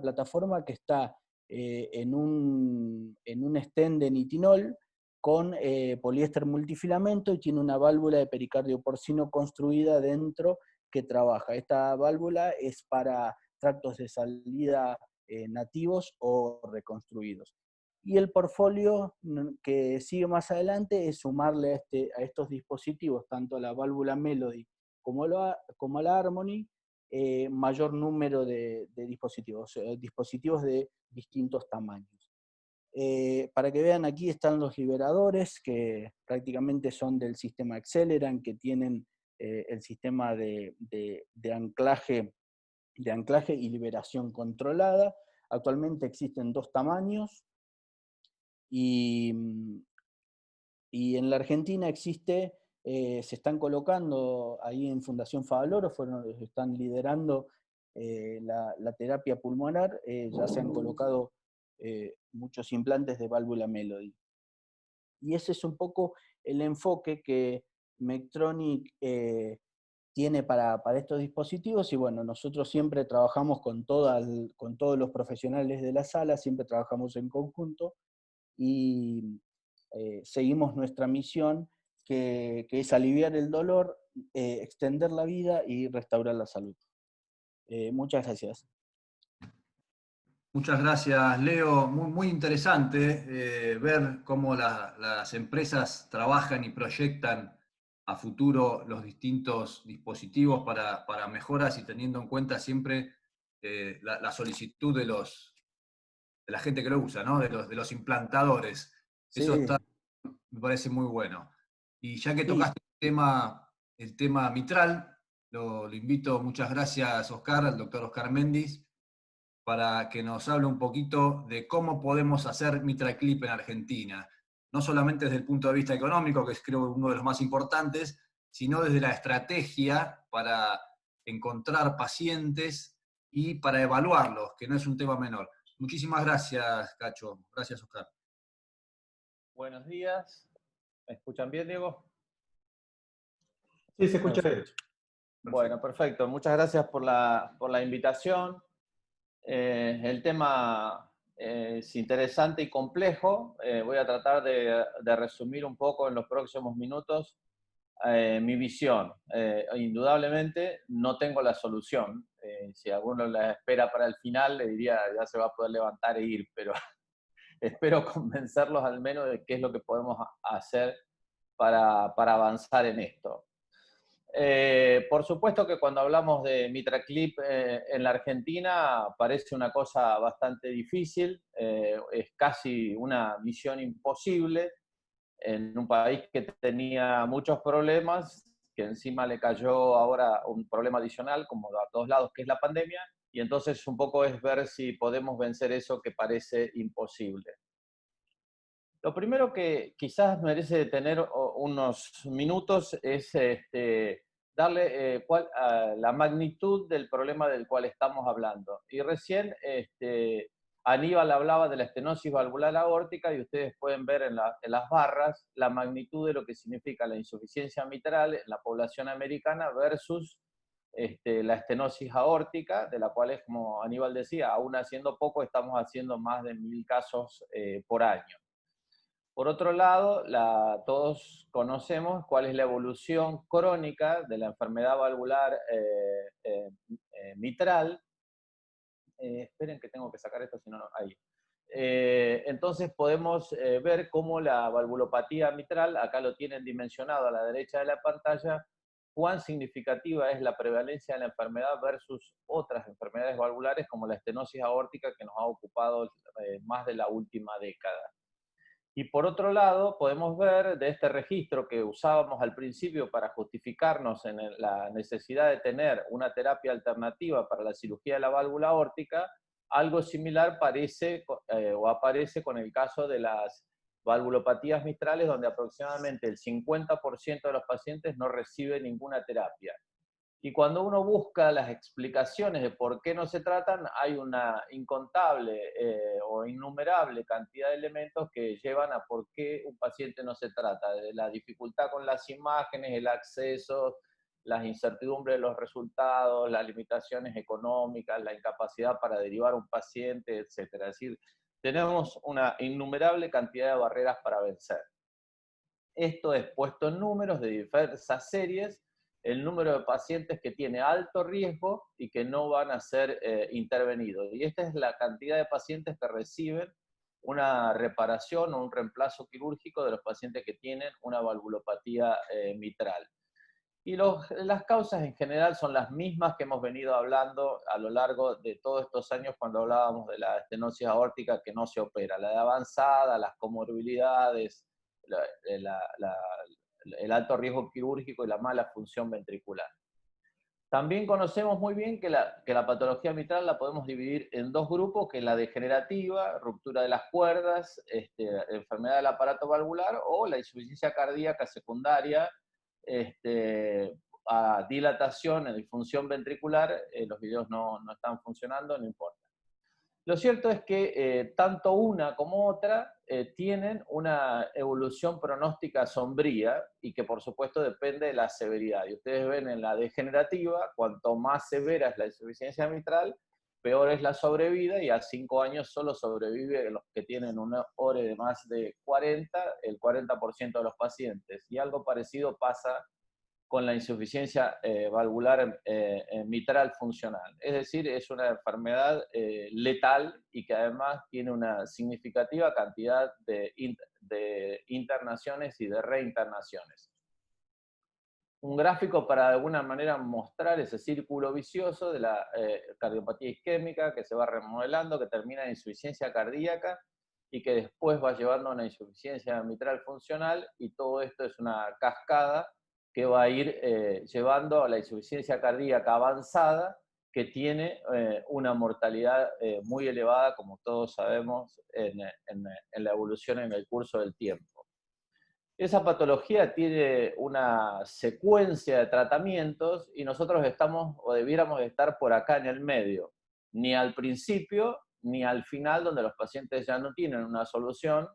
plataforma que está en un stent de nitinol con poliéster multifilamento y tiene una válvula de pericardio porcino construida dentro que trabaja. Esta válvula es para tractos de salida nativos o reconstruidos. Y el portfolio que sigue más adelante es sumarle a estos dispositivos, tanto a la válvula Melody como a la Harmony, mayor número de dispositivos de distintos tamaños. Para que vean, aquí están los liberadores, que prácticamente son del sistema Acceleran, que tienen el sistema de anclaje y liberación controlada. Actualmente existen 2 tamaños, y en la Argentina se están colocando ahí en Fundación Favaloro, están liderando la terapia pulmonar, ya se han colocado muchos implantes de válvula Melody. Y ese es un poco el enfoque que Medtronic tiene para estos dispositivos, y bueno, nosotros siempre trabajamos con todos los profesionales de la sala, siempre trabajamos en conjunto, y seguimos nuestra misión, que es aliviar el dolor, extender la vida y restaurar la salud. Muchas gracias. Muchas gracias, Leo. Muy, muy interesante ver cómo las empresas trabajan y proyectan a futuro los distintos dispositivos para mejoras, y teniendo en cuenta siempre la solicitud de la gente que lo usa, ¿no? De los implantadores. Sí. Eso me parece muy bueno. Y ya que Sí. tocaste el tema mitral, lo invito, muchas gracias, Oscar, al doctor Oscar Méndez, para que nos hable un poquito de cómo podemos hacer MitraClip en Argentina. No solamente desde el punto de vista económico, que es creo uno de los más importantes, sino desde la estrategia para encontrar pacientes y para evaluarlos, que no es un tema menor. Muchísimas gracias, Cacho. Gracias, Oscar. Buenos días. ¿Me escuchan bien, Diego? Sí, se escucha bien. Perfecto. Bueno, perfecto. Muchas gracias por la invitación. El tema es interesante y complejo. Voy a tratar de resumir un poco en los próximos minutos mi visión. Indudablemente no tengo la solución. Si alguno la espera para el final, le diría ya se va a poder levantar e ir, pero espero convencerlos al menos de qué es lo que podemos hacer para avanzar en esto. Por supuesto que cuando hablamos de MitraClip en la Argentina parece una cosa bastante difícil, es casi una misión imposible en un país que tenía muchos problemas, que encima le cayó ahora un problema adicional, como a todos lados, que es la pandemia, y entonces un poco es ver si podemos vencer eso que parece imposible. Lo primero que quizás merece tener unos minutos es darle la magnitud del problema del cual estamos hablando. Y recién Aníbal hablaba de la estenosis valvular aórtica, y ustedes pueden ver en las barras la magnitud de lo que significa la insuficiencia mitral en la población americana versus la estenosis aórtica, de la cual es, como Aníbal decía, aún haciendo poco, estamos haciendo más de 1000 casos por año. Por otro lado, todos conocemos cuál es la evolución crónica de la enfermedad valvular mitral. Esperen que tengo que sacar esto, si no, ahí. Entonces podemos ver cómo la valvulopatía mitral, acá lo tienen dimensionado a la derecha de la pantalla, cuán significativa es la prevalencia de la enfermedad versus otras enfermedades valvulares como la estenosis aórtica, que nos ha ocupado más de la última década. Y por otro lado, podemos ver de este registro que usábamos al principio para justificarnos en la necesidad de tener una terapia alternativa para la cirugía de la válvula aórtica, algo similar parece o aparece con el caso de las valvulopatías mitrales, donde aproximadamente el 50% de los pacientes no recibe ninguna terapia. Y cuando uno busca las explicaciones de por qué no se tratan, hay una incontable o innumerable cantidad de elementos que llevan a por qué un paciente no se trata. De la dificultad con las imágenes, el acceso, las incertidumbres de los resultados, las limitaciones económicas, la incapacidad para derivar un paciente, etc. Es decir, tenemos una innumerable cantidad de barreras para vencer. Esto es puesto en números de diversas series, el número de pacientes que tiene alto riesgo y que no van a ser intervenidos. Y esta es la cantidad de pacientes que reciben una reparación o un reemplazo quirúrgico de los pacientes que tienen una valvulopatía mitral. Y las causas en general son las mismas que hemos venido hablando a lo largo de todos estos años cuando hablábamos de la estenosis aórtica que no se opera. La de avanzada, las comorbilidades, el alto riesgo quirúrgico y la mala función ventricular. También conocemos muy bien que la patología mitral la podemos dividir en dos grupos, que es la degenerativa, ruptura de las cuerdas, enfermedad del aparato valvular, o la insuficiencia cardíaca secundaria, a dilatación, a disfunción ventricular, los videos no están funcionando, no importa. Lo cierto es que tanto una como otra tienen una evolución pronóstica sombría y que por supuesto depende de la severidad. Y ustedes ven en la degenerativa, cuanto más severa es la insuficiencia mitral, peor es la sobrevida, y a 5 años solo sobrevive los que tienen una ORE de más de 40, el 40% de los pacientes. Y algo parecido pasa con la insuficiencia valvular mitral funcional. Es decir, es una enfermedad letal y que además tiene una significativa cantidad de internaciones y de reinternaciones. Un gráfico para de alguna manera mostrar ese círculo vicioso de la cardiopatía isquémica que se va remodelando, que termina en insuficiencia cardíaca y que después va llevando a una insuficiencia mitral funcional, y todo esto es una cascada que va a ir llevando a la insuficiencia cardíaca avanzada, que tiene una mortalidad muy elevada, como todos sabemos, en la evolución en el curso del tiempo. Esa patología tiene una secuencia de tratamientos y nosotros estamos o debiéramos estar por acá en el medio, ni al principio ni al final, donde los pacientes ya no tienen una solución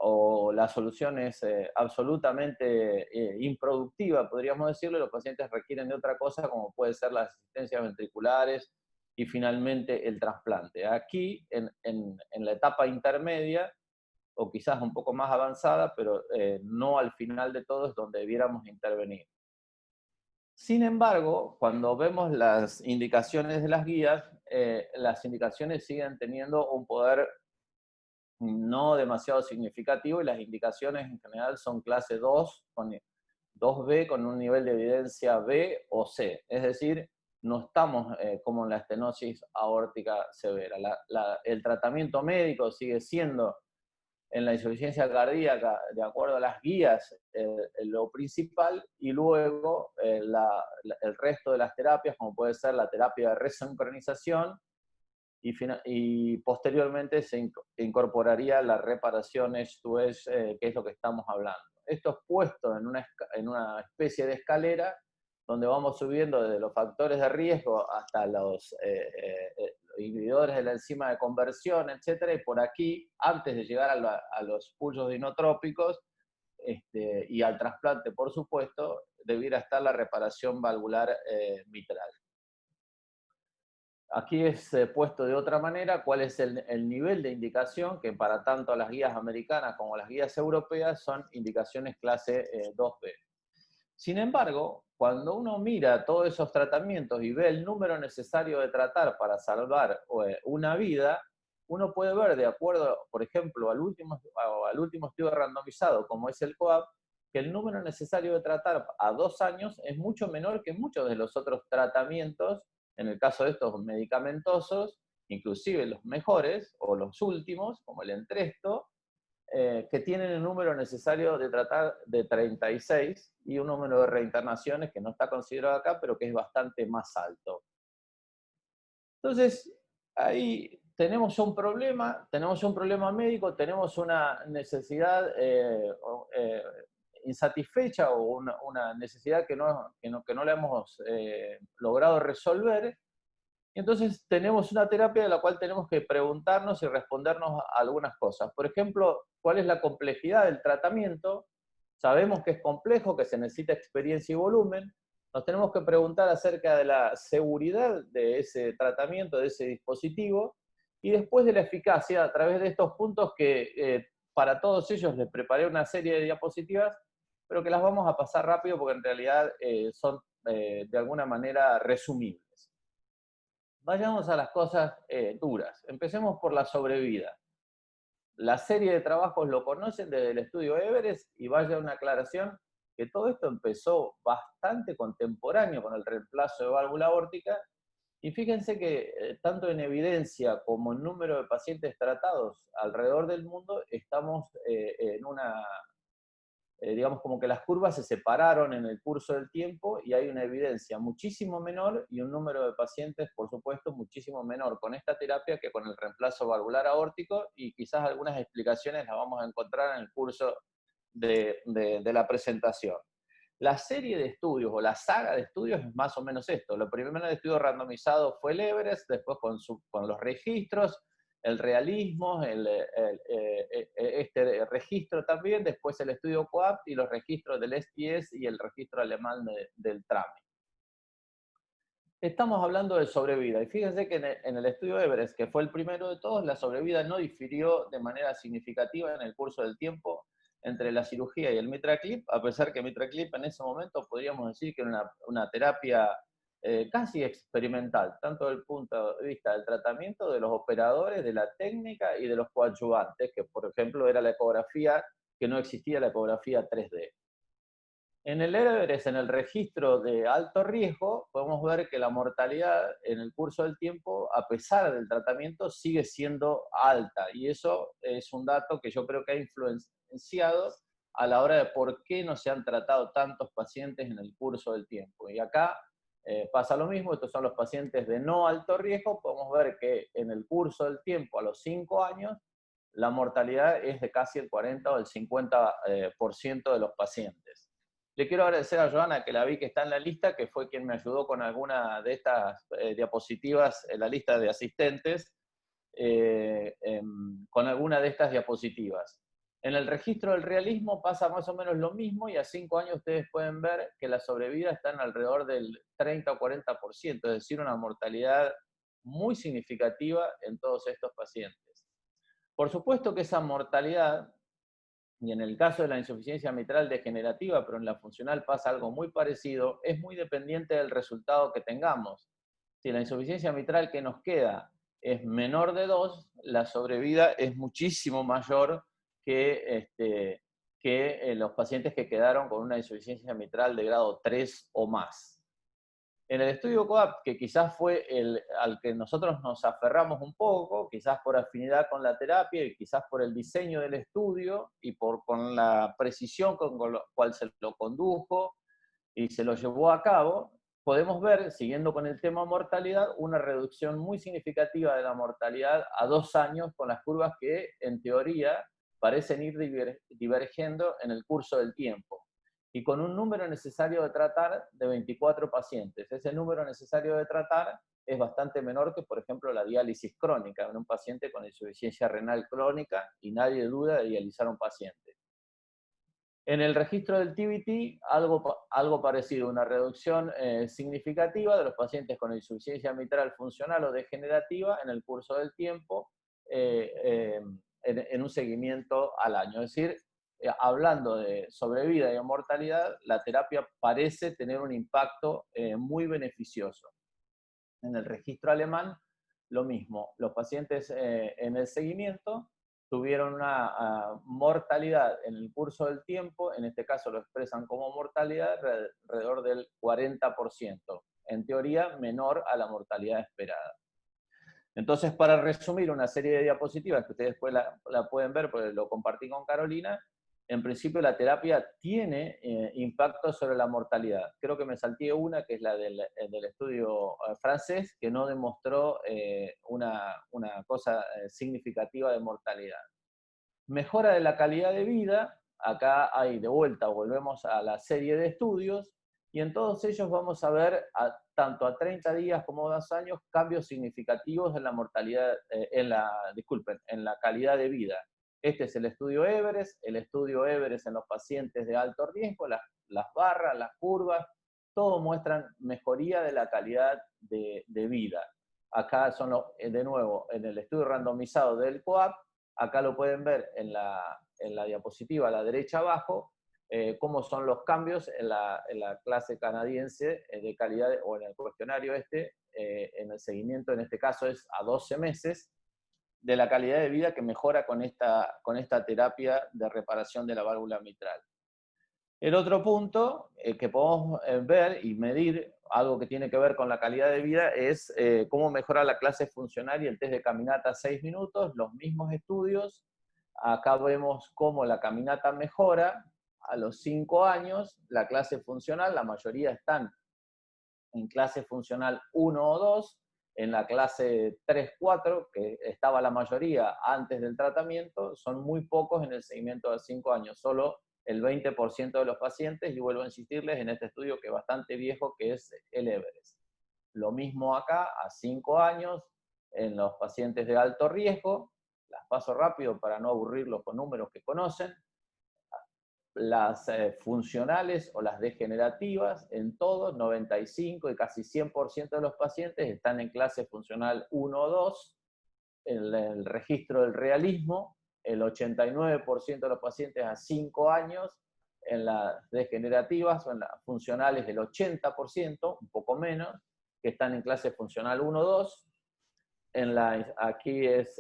o la solución es absolutamente improductiva, podríamos decirlo, y los pacientes requieren de otra cosa, como puede ser las asistencias ventriculares y finalmente el trasplante. Aquí, en la etapa intermedia, o quizás un poco más avanzada, pero no al final de todo, es donde debiéramos intervenir. Sin embargo, cuando vemos las indicaciones de las indicaciones siguen teniendo un poder no demasiado significativo, y las indicaciones en general son clase 2, con 2B, con un nivel de evidencia B o C. Es decir, no estamos como en la estenosis aórtica severa. El tratamiento médico sigue siendo, en la insuficiencia cardíaca, de acuerdo a las guías, lo principal, y luego el resto de las terapias, como puede ser la terapia de resincronización, y posteriormente se incorporaría la reparación edge-to-edge, que es lo que estamos hablando. Esto es puesto en una especie de escalera, donde vamos subiendo desde los factores de riesgo hasta los inhibidores de la enzima de conversión, etcétera, y por aquí, antes de llegar a los pulsos dinotrópicos y al trasplante, por supuesto, debiera estar la reparación valvular mitral. Aquí es puesto de otra manera cuál es el nivel de indicación, que para tanto las guías americanas como las guías europeas son indicaciones clase 2B. Sin embargo, cuando uno mira todos esos tratamientos y ve el número necesario de tratar para salvar una vida, uno puede ver, de acuerdo, por ejemplo, al último estudio randomizado, como es el COAP, que el número necesario de tratar a 2 años es mucho menor que muchos de los otros tratamientos, en el caso de estos medicamentosos, inclusive los mejores o los últimos, como el Entresto, que tienen el número necesario de tratar de 36 y un número de reinternaciones que no está considerado acá, pero que es bastante más alto. Entonces, ahí tenemos un problema médico, tenemos una necesidad insatisfecha, o una necesidad que no la hemos logrado resolver. Entonces tenemos una terapia de la cual tenemos que preguntarnos y respondernos a algunas cosas. Por ejemplo, ¿cuál es la complejidad del tratamiento? Sabemos que es complejo, que se necesita experiencia y volumen. Nos tenemos que preguntar acerca de la seguridad de ese tratamiento, de ese dispositivo, y después de la eficacia, a través de estos puntos que para todos ellos les preparé una serie de diapositivas, pero que las vamos a pasar rápido porque en realidad son de alguna manera resumibles. Vayamos a las cosas duras. Empecemos por la sobrevida. La serie de trabajos lo conocen desde el estudio Everest, y vaya una aclaración que todo esto empezó bastante contemporáneo con el reemplazo de válvula aórtica, y fíjense que tanto en evidencia como en número de pacientes tratados alrededor del mundo estamos en una... digamos como que las curvas se separaron en el curso del tiempo, y hay una evidencia muchísimo menor y un número de pacientes, por supuesto, muchísimo menor con esta terapia que con el reemplazo valvular aórtico, y quizás algunas explicaciones las vamos a encontrar en el curso de la presentación. La serie de estudios o la saga de estudios es más o menos esto. Lo primero de estudio randomizado fue el Everest, después con los registros, el realismo, este registro también, después el estudio COAPT y los registros del STS y el registro alemán del TRAMI. Estamos hablando de sobrevida, y fíjense que en el estudio Everest, que fue el primero de todos, la sobrevida no difirió de manera significativa en el curso del tiempo entre la cirugía y el MitraClip, a pesar que MitraClip en ese momento podríamos decir que era una terapia casi experimental, tanto desde el punto de vista del tratamiento, de los operadores, de la técnica y de los coadyuvantes, que por ejemplo era la ecografía, que no existía la ecografía 3D. En el Everest, en el registro de alto riesgo, podemos ver que la mortalidad en el curso del tiempo, a pesar del tratamiento, sigue siendo alta. Y eso es un dato que yo creo que ha influenciado a la hora de por qué no se han tratado tantos pacientes en el curso del tiempo. Y acá pasa lo mismo, estos son los pacientes de no alto riesgo. Podemos ver que en el curso del tiempo, a los 5 años, la mortalidad es de casi el 40 o el 50% de los pacientes. Le quiero agradecer a Joana, que la vi que está en la lista, que fue quien me ayudó con alguna de estas diapositivas, en la lista de asistentes, con alguna de estas diapositivas. En el registro del realismo pasa más o menos lo mismo, y a 5 años ustedes pueden ver que la sobrevida está en alrededor del 30 o 40%, es decir, una mortalidad muy significativa en todos estos pacientes. Por supuesto que esa mortalidad, y en el caso de la insuficiencia mitral degenerativa, pero en la funcional pasa algo muy parecido, es muy dependiente del resultado que tengamos. Si la insuficiencia mitral que nos queda es menor de 2, la sobrevida es muchísimo mayor que los pacientes que quedaron con una insuficiencia mitral de grado 3 o más. En el estudio COAPT, que quizás fue al que nosotros nos aferramos un poco, quizás por afinidad con la terapia y quizás por el diseño del estudio y con la precisión con la cual se lo condujo y se lo llevó a cabo, podemos ver, siguiendo con el tema mortalidad, una reducción muy significativa de la mortalidad a 2 años, con las curvas que, en teoría, parecen ir divergiendo en el curso del tiempo, y con un número necesario de tratar de 24 pacientes. Ese número necesario de tratar es bastante menor que, por ejemplo, la diálisis crónica en un paciente con insuficiencia renal crónica, y nadie duda de dializar a un paciente. En el registro del TVT, algo parecido, una reducción significativa de los pacientes con insuficiencia mitral funcional o degenerativa en el curso del tiempo, en un seguimiento al año. Es decir, hablando de sobrevida y mortalidad, la terapia parece tener un impacto muy beneficioso. En el registro alemán, lo mismo. Los pacientes en el seguimiento tuvieron una mortalidad en el curso del tiempo, en este caso lo expresan como mortalidad, alrededor del 40%, en teoría menor a la mortalidad esperada. Entonces, para resumir una serie de diapositivas, que ustedes después la pueden ver, porque lo compartí con Carolina, en principio la terapia tiene impacto sobre la mortalidad. Creo que me salté una, que es la del estudio francés, que no demostró una cosa significativa de mortalidad. Mejora de la calidad de vida, acá hay de vuelta, volvemos a la serie de estudios, y en todos ellos vamos a ver, tanto a 30 días como a 2 años, cambios significativos en la mortalidad, en la calidad de vida. Este es el estudio Everest en los pacientes de alto riesgo, las barras, las curvas, todo muestran mejoría de la calidad de vida. Acá son, de nuevo, en el estudio randomizado del COAPT, acá lo pueden ver en la diapositiva a la derecha abajo, cómo son los cambios en la clase canadiense de calidad, o en el cuestionario en el seguimiento, en este caso es a 12 meses, de la calidad de vida que mejora con esta terapia de reparación de la válvula mitral. El otro punto que podemos ver y medir, algo que tiene que ver con la calidad de vida, es cómo mejora la clase funcional y el test de caminata a 6 minutos, los mismos estudios. Acá vemos cómo la caminata mejora a los 5 años, la clase funcional, la mayoría están en clase funcional 1 o 2, en la clase 3-4, que estaba la mayoría antes del tratamiento, son muy pocos en el seguimiento de 5 años, solo el 20% de los pacientes, y vuelvo a insistirles en este estudio que es bastante viejo, que es el Everest. Lo mismo acá, a 5 años, en los pacientes de alto riesgo, las paso rápido para no aburrirlos con números que conocen, las funcionales o las degenerativas, en todos, 95 y casi 100% de los pacientes están en clase funcional 1 o 2, en el registro del realismo, el 89% de los pacientes a 5 años, en las degenerativas o en las funcionales el 80%, un poco menos, que están en clase funcional 1 o 2, aquí es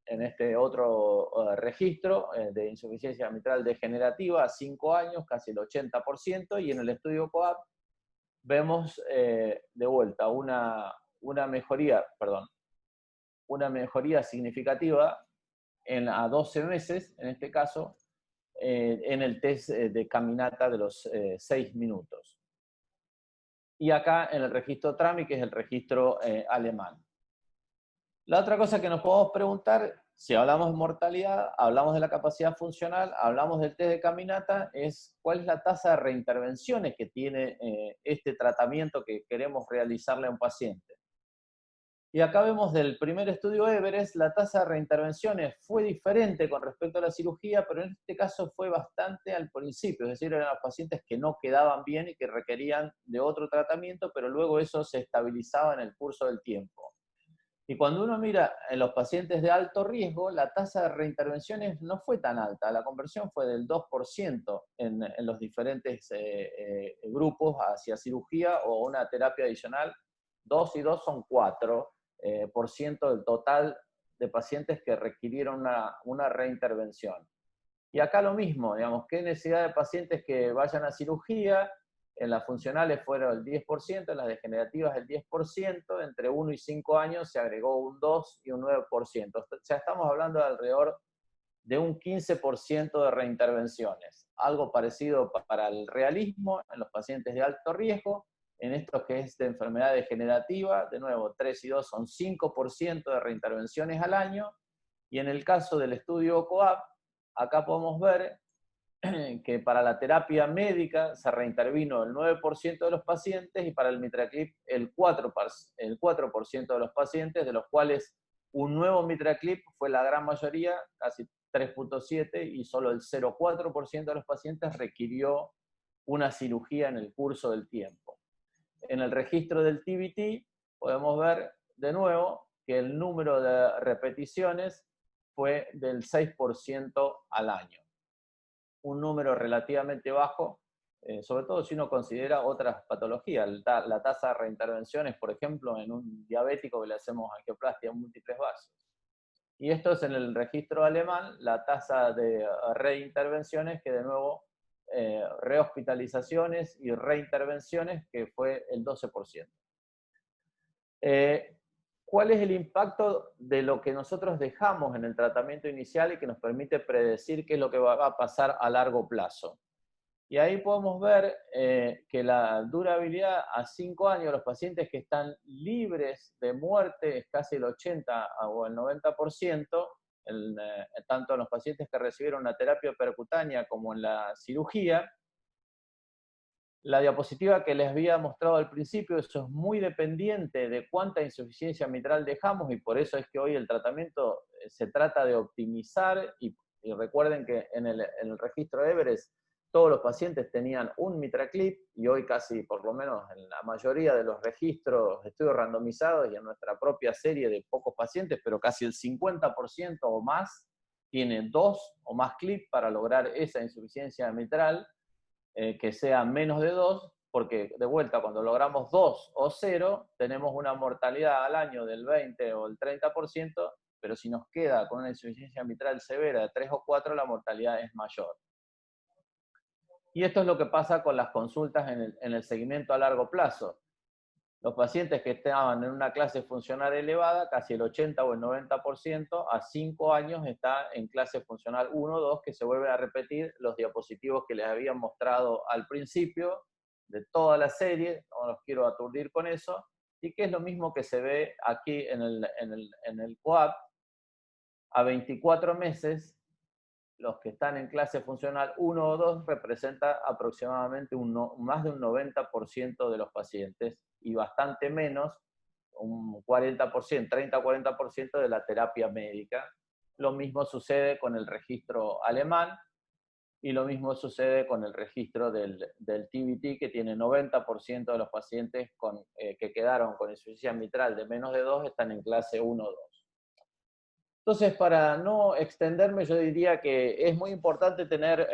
en este otro registro de insuficiencia mitral degenerativa a 5 años, casi el 80%, y en el estudio COAP vemos de vuelta una mejoría significativa a 12 meses, en este caso, en el test de caminata de los 6 minutos. Y acá en el registro TRAMI, que es el registro alemán. La otra cosa que nos podemos preguntar, si hablamos de mortalidad, hablamos de la capacidad funcional, hablamos del test de caminata, es cuál es la tasa de reintervenciones que tiene este tratamiento que queremos realizarle a un paciente. Y acá vemos del primer estudio Everest, la tasa de reintervenciones fue diferente con respecto a la cirugía, pero en este caso fue bastante al principio, es decir, eran los pacientes que no quedaban bien y que requerían de otro tratamiento, pero luego eso se estabilizaba en el curso del tiempo. Y cuando uno mira en los pacientes de alto riesgo, la tasa de reintervenciones no fue tan alta, la conversión fue del 2% en los diferentes grupos hacia cirugía o una terapia adicional. 2 y 2 son 4%. Por ciento del total de pacientes que requirieron una reintervención. Y acá lo mismo, digamos, qué necesidad de pacientes que vayan a cirugía, en las funcionales fueron el 10%, en las degenerativas el 10%, entre 1 y 5 años se agregó un 2 y un 9%. Ya estamos hablando de alrededor de un 15% de reintervenciones. Algo parecido para el realismo en los pacientes de alto riesgo. En esto que es de enfermedad degenerativa, de nuevo, 3 y 2 son 5% de reintervenciones al año, y en el caso del estudio COAP, acá podemos ver que para la terapia médica se reintervino el 9% de los pacientes, y para el MitraClip el 4% de los pacientes, de los cuales un nuevo MitraClip fue la gran mayoría, casi 3.7, y solo el 0,4% de los pacientes requirió una cirugía en el curso del tiempo. En el registro del TBT podemos ver de nuevo que el número de repeticiones fue del 6% al año. Un número relativamente bajo, sobre todo si uno considera otras patologías. La tasa de reintervenciones, por ejemplo, en un diabético que le hacemos angioplastia en múltiples vasos. Y esto es en el registro alemán, la tasa de reintervenciones, que de nuevo rehospitalizaciones y reintervenciones, que fue el 12%. ¿Cuál es el impacto de lo que nosotros dejamos en el tratamiento inicial y que nos permite predecir qué es lo que va a pasar a largo plazo? Y ahí podemos ver que la durabilidad a 5 años, los pacientes que están libres de muerte es casi el 80 o el 90%, tanto en los pacientes que recibieron una terapia percutánea como en la cirugía. La diapositiva que les había mostrado al principio, eso es muy dependiente de cuánta insuficiencia mitral dejamos, y por eso es que hoy el tratamiento se trata de optimizar, y recuerden que en el registro Everest todos los pacientes tenían un MitraClip, y hoy casi, por lo menos en la mayoría de los registros, estudios randomizados y en nuestra propia serie de pocos pacientes, pero casi el 50% o más tiene 2 o más clips para lograr esa insuficiencia mitral, que sea menos de 2, porque de vuelta cuando logramos 2 o 0, tenemos una mortalidad al año del 20 o el 30%, pero si nos queda con una insuficiencia mitral severa de 3 o 4, la mortalidad es mayor. Y esto es lo que pasa con las consultas en el seguimiento a largo plazo. Los pacientes que estaban en una clase funcional elevada, casi el 80 o el 90%, a 5 años está en clase funcional 1 o 2, que se vuelven a repetir los diapositivos que les había mostrado al principio de toda la serie, no los quiero aturdir con eso, y que es lo mismo que se ve aquí en el COAP. A 24 meses los que están en clase funcional 1 o 2 representa aproximadamente más de un 90% de los pacientes y bastante menos, un 40%, 30-40% de la terapia médica. Lo mismo sucede con el registro alemán y lo mismo sucede con el registro del TBT, que tiene 90% de los pacientes que quedaron con insuficiencia mitral de menos de 2 están en clase 1 o 2. Entonces, para no extenderme, yo diría que es muy importante tener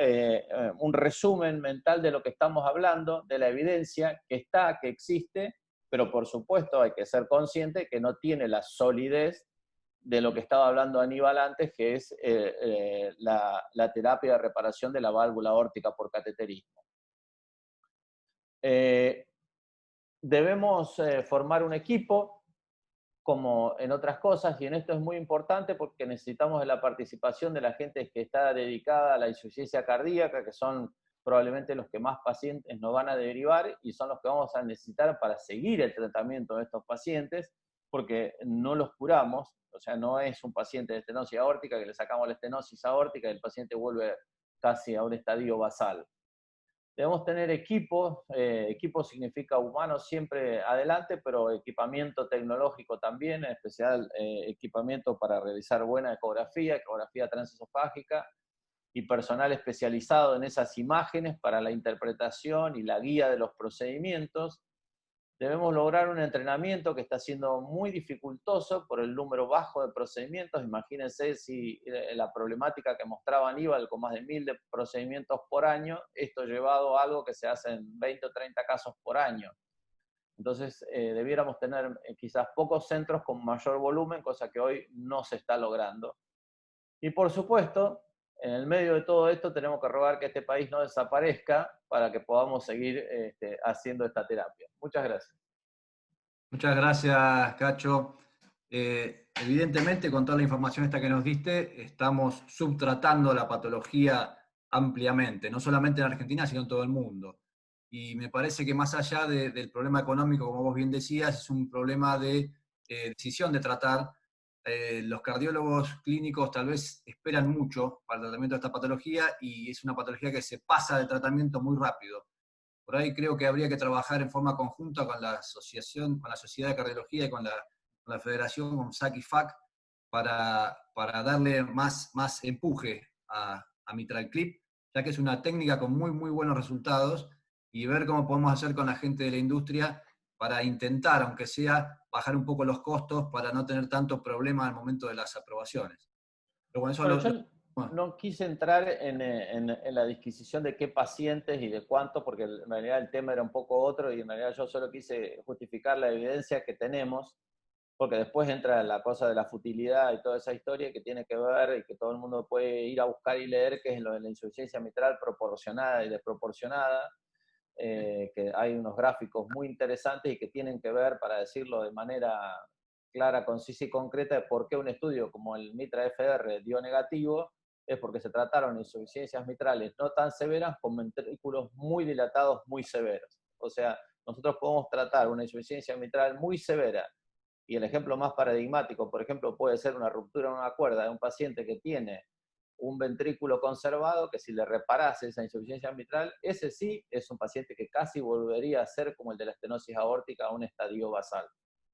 un resumen mental de lo que estamos hablando, de la evidencia que está, que existe, pero por supuesto hay que ser consciente que no tiene la solidez de lo que estaba hablando Aníbal antes, que es la terapia de reparación de la válvula aórtica por cateterismo. Debemos formar un equipo, como en otras cosas, y en esto es muy importante porque necesitamos de la participación de la gente que está dedicada a la insuficiencia cardíaca, que son probablemente los que más pacientes nos van a derivar y son los que vamos a necesitar para seguir el tratamiento de estos pacientes, porque no los curamos, o sea, no es un paciente de estenosis aórtica que le sacamos la estenosis aórtica y el paciente vuelve casi a un estadio basal. Debemos tener equipos, equipo significa humanos siempre adelante, pero equipamiento tecnológico también, en especial equipamiento para realizar buena ecografía transesofágica, y personal especializado en esas imágenes para la interpretación y la guía de los procedimientos. Debemos lograr un entrenamiento que está siendo muy dificultoso por el número bajo de procedimientos. Imagínense si la problemática que mostraba Aníbal con más de 1000 procedimientos por año, esto llevado a algo que se hace en 20 o 30 casos por año. Entonces, debiéramos tener quizás pocos centros con mayor volumen, cosa que hoy no se está logrando. Y por supuesto, en el medio de todo esto tenemos que rogar que este país no desaparezca para que podamos seguir haciendo esta terapia. Muchas gracias. Muchas gracias, Cacho. Evidentemente, con toda la información esta que nos diste, estamos subtratando la patología ampliamente, no solamente en Argentina, sino en todo el mundo. Y me parece que más allá del problema económico, como vos bien decías, es un problema de decisión de tratar. Los cardiólogos clínicos tal vez esperan mucho para el tratamiento de esta patología y es una patología que se pasa de tratamiento muy rápido. Por ahí creo que habría que trabajar en forma conjunta con la asociación, con la Sociedad de Cardiología y con la Federación, con SAC y FAC, para darle más empuje a MitralClip, ya que es una técnica con muy, muy buenos resultados, y ver cómo podemos hacer con la gente de la industria para intentar, aunque sea, bajar un poco los costos para no tener tanto problema al momento de las aprobaciones. Pero con eso yo no quise entrar en la disquisición de qué pacientes y de cuánto, porque en realidad el tema era un poco otro y en realidad yo solo quise justificar la evidencia que tenemos, porque después entra la cosa de la futilidad y toda esa historia que tiene que ver y que todo el mundo puede ir a buscar y leer, que es lo de la insuficiencia mitral proporcionada y desproporcionada. Que hay unos gráficos muy interesantes y que tienen que ver, para decirlo de manera clara, concisa y concreta, de por qué un estudio como el MITRA-FR dio negativo, es porque se trataron insuficiencias mitrales no tan severas con ventrículos muy dilatados, muy severos. O sea, nosotros podemos tratar una insuficiencia mitral muy severa, y el ejemplo más paradigmático, por ejemplo, puede ser una ruptura en una cuerda de un paciente que tiene un ventrículo conservado, que si le reparase esa insuficiencia mitral, ese sí es un paciente que casi volvería a ser como el de la estenosis aórtica a un estadio basal.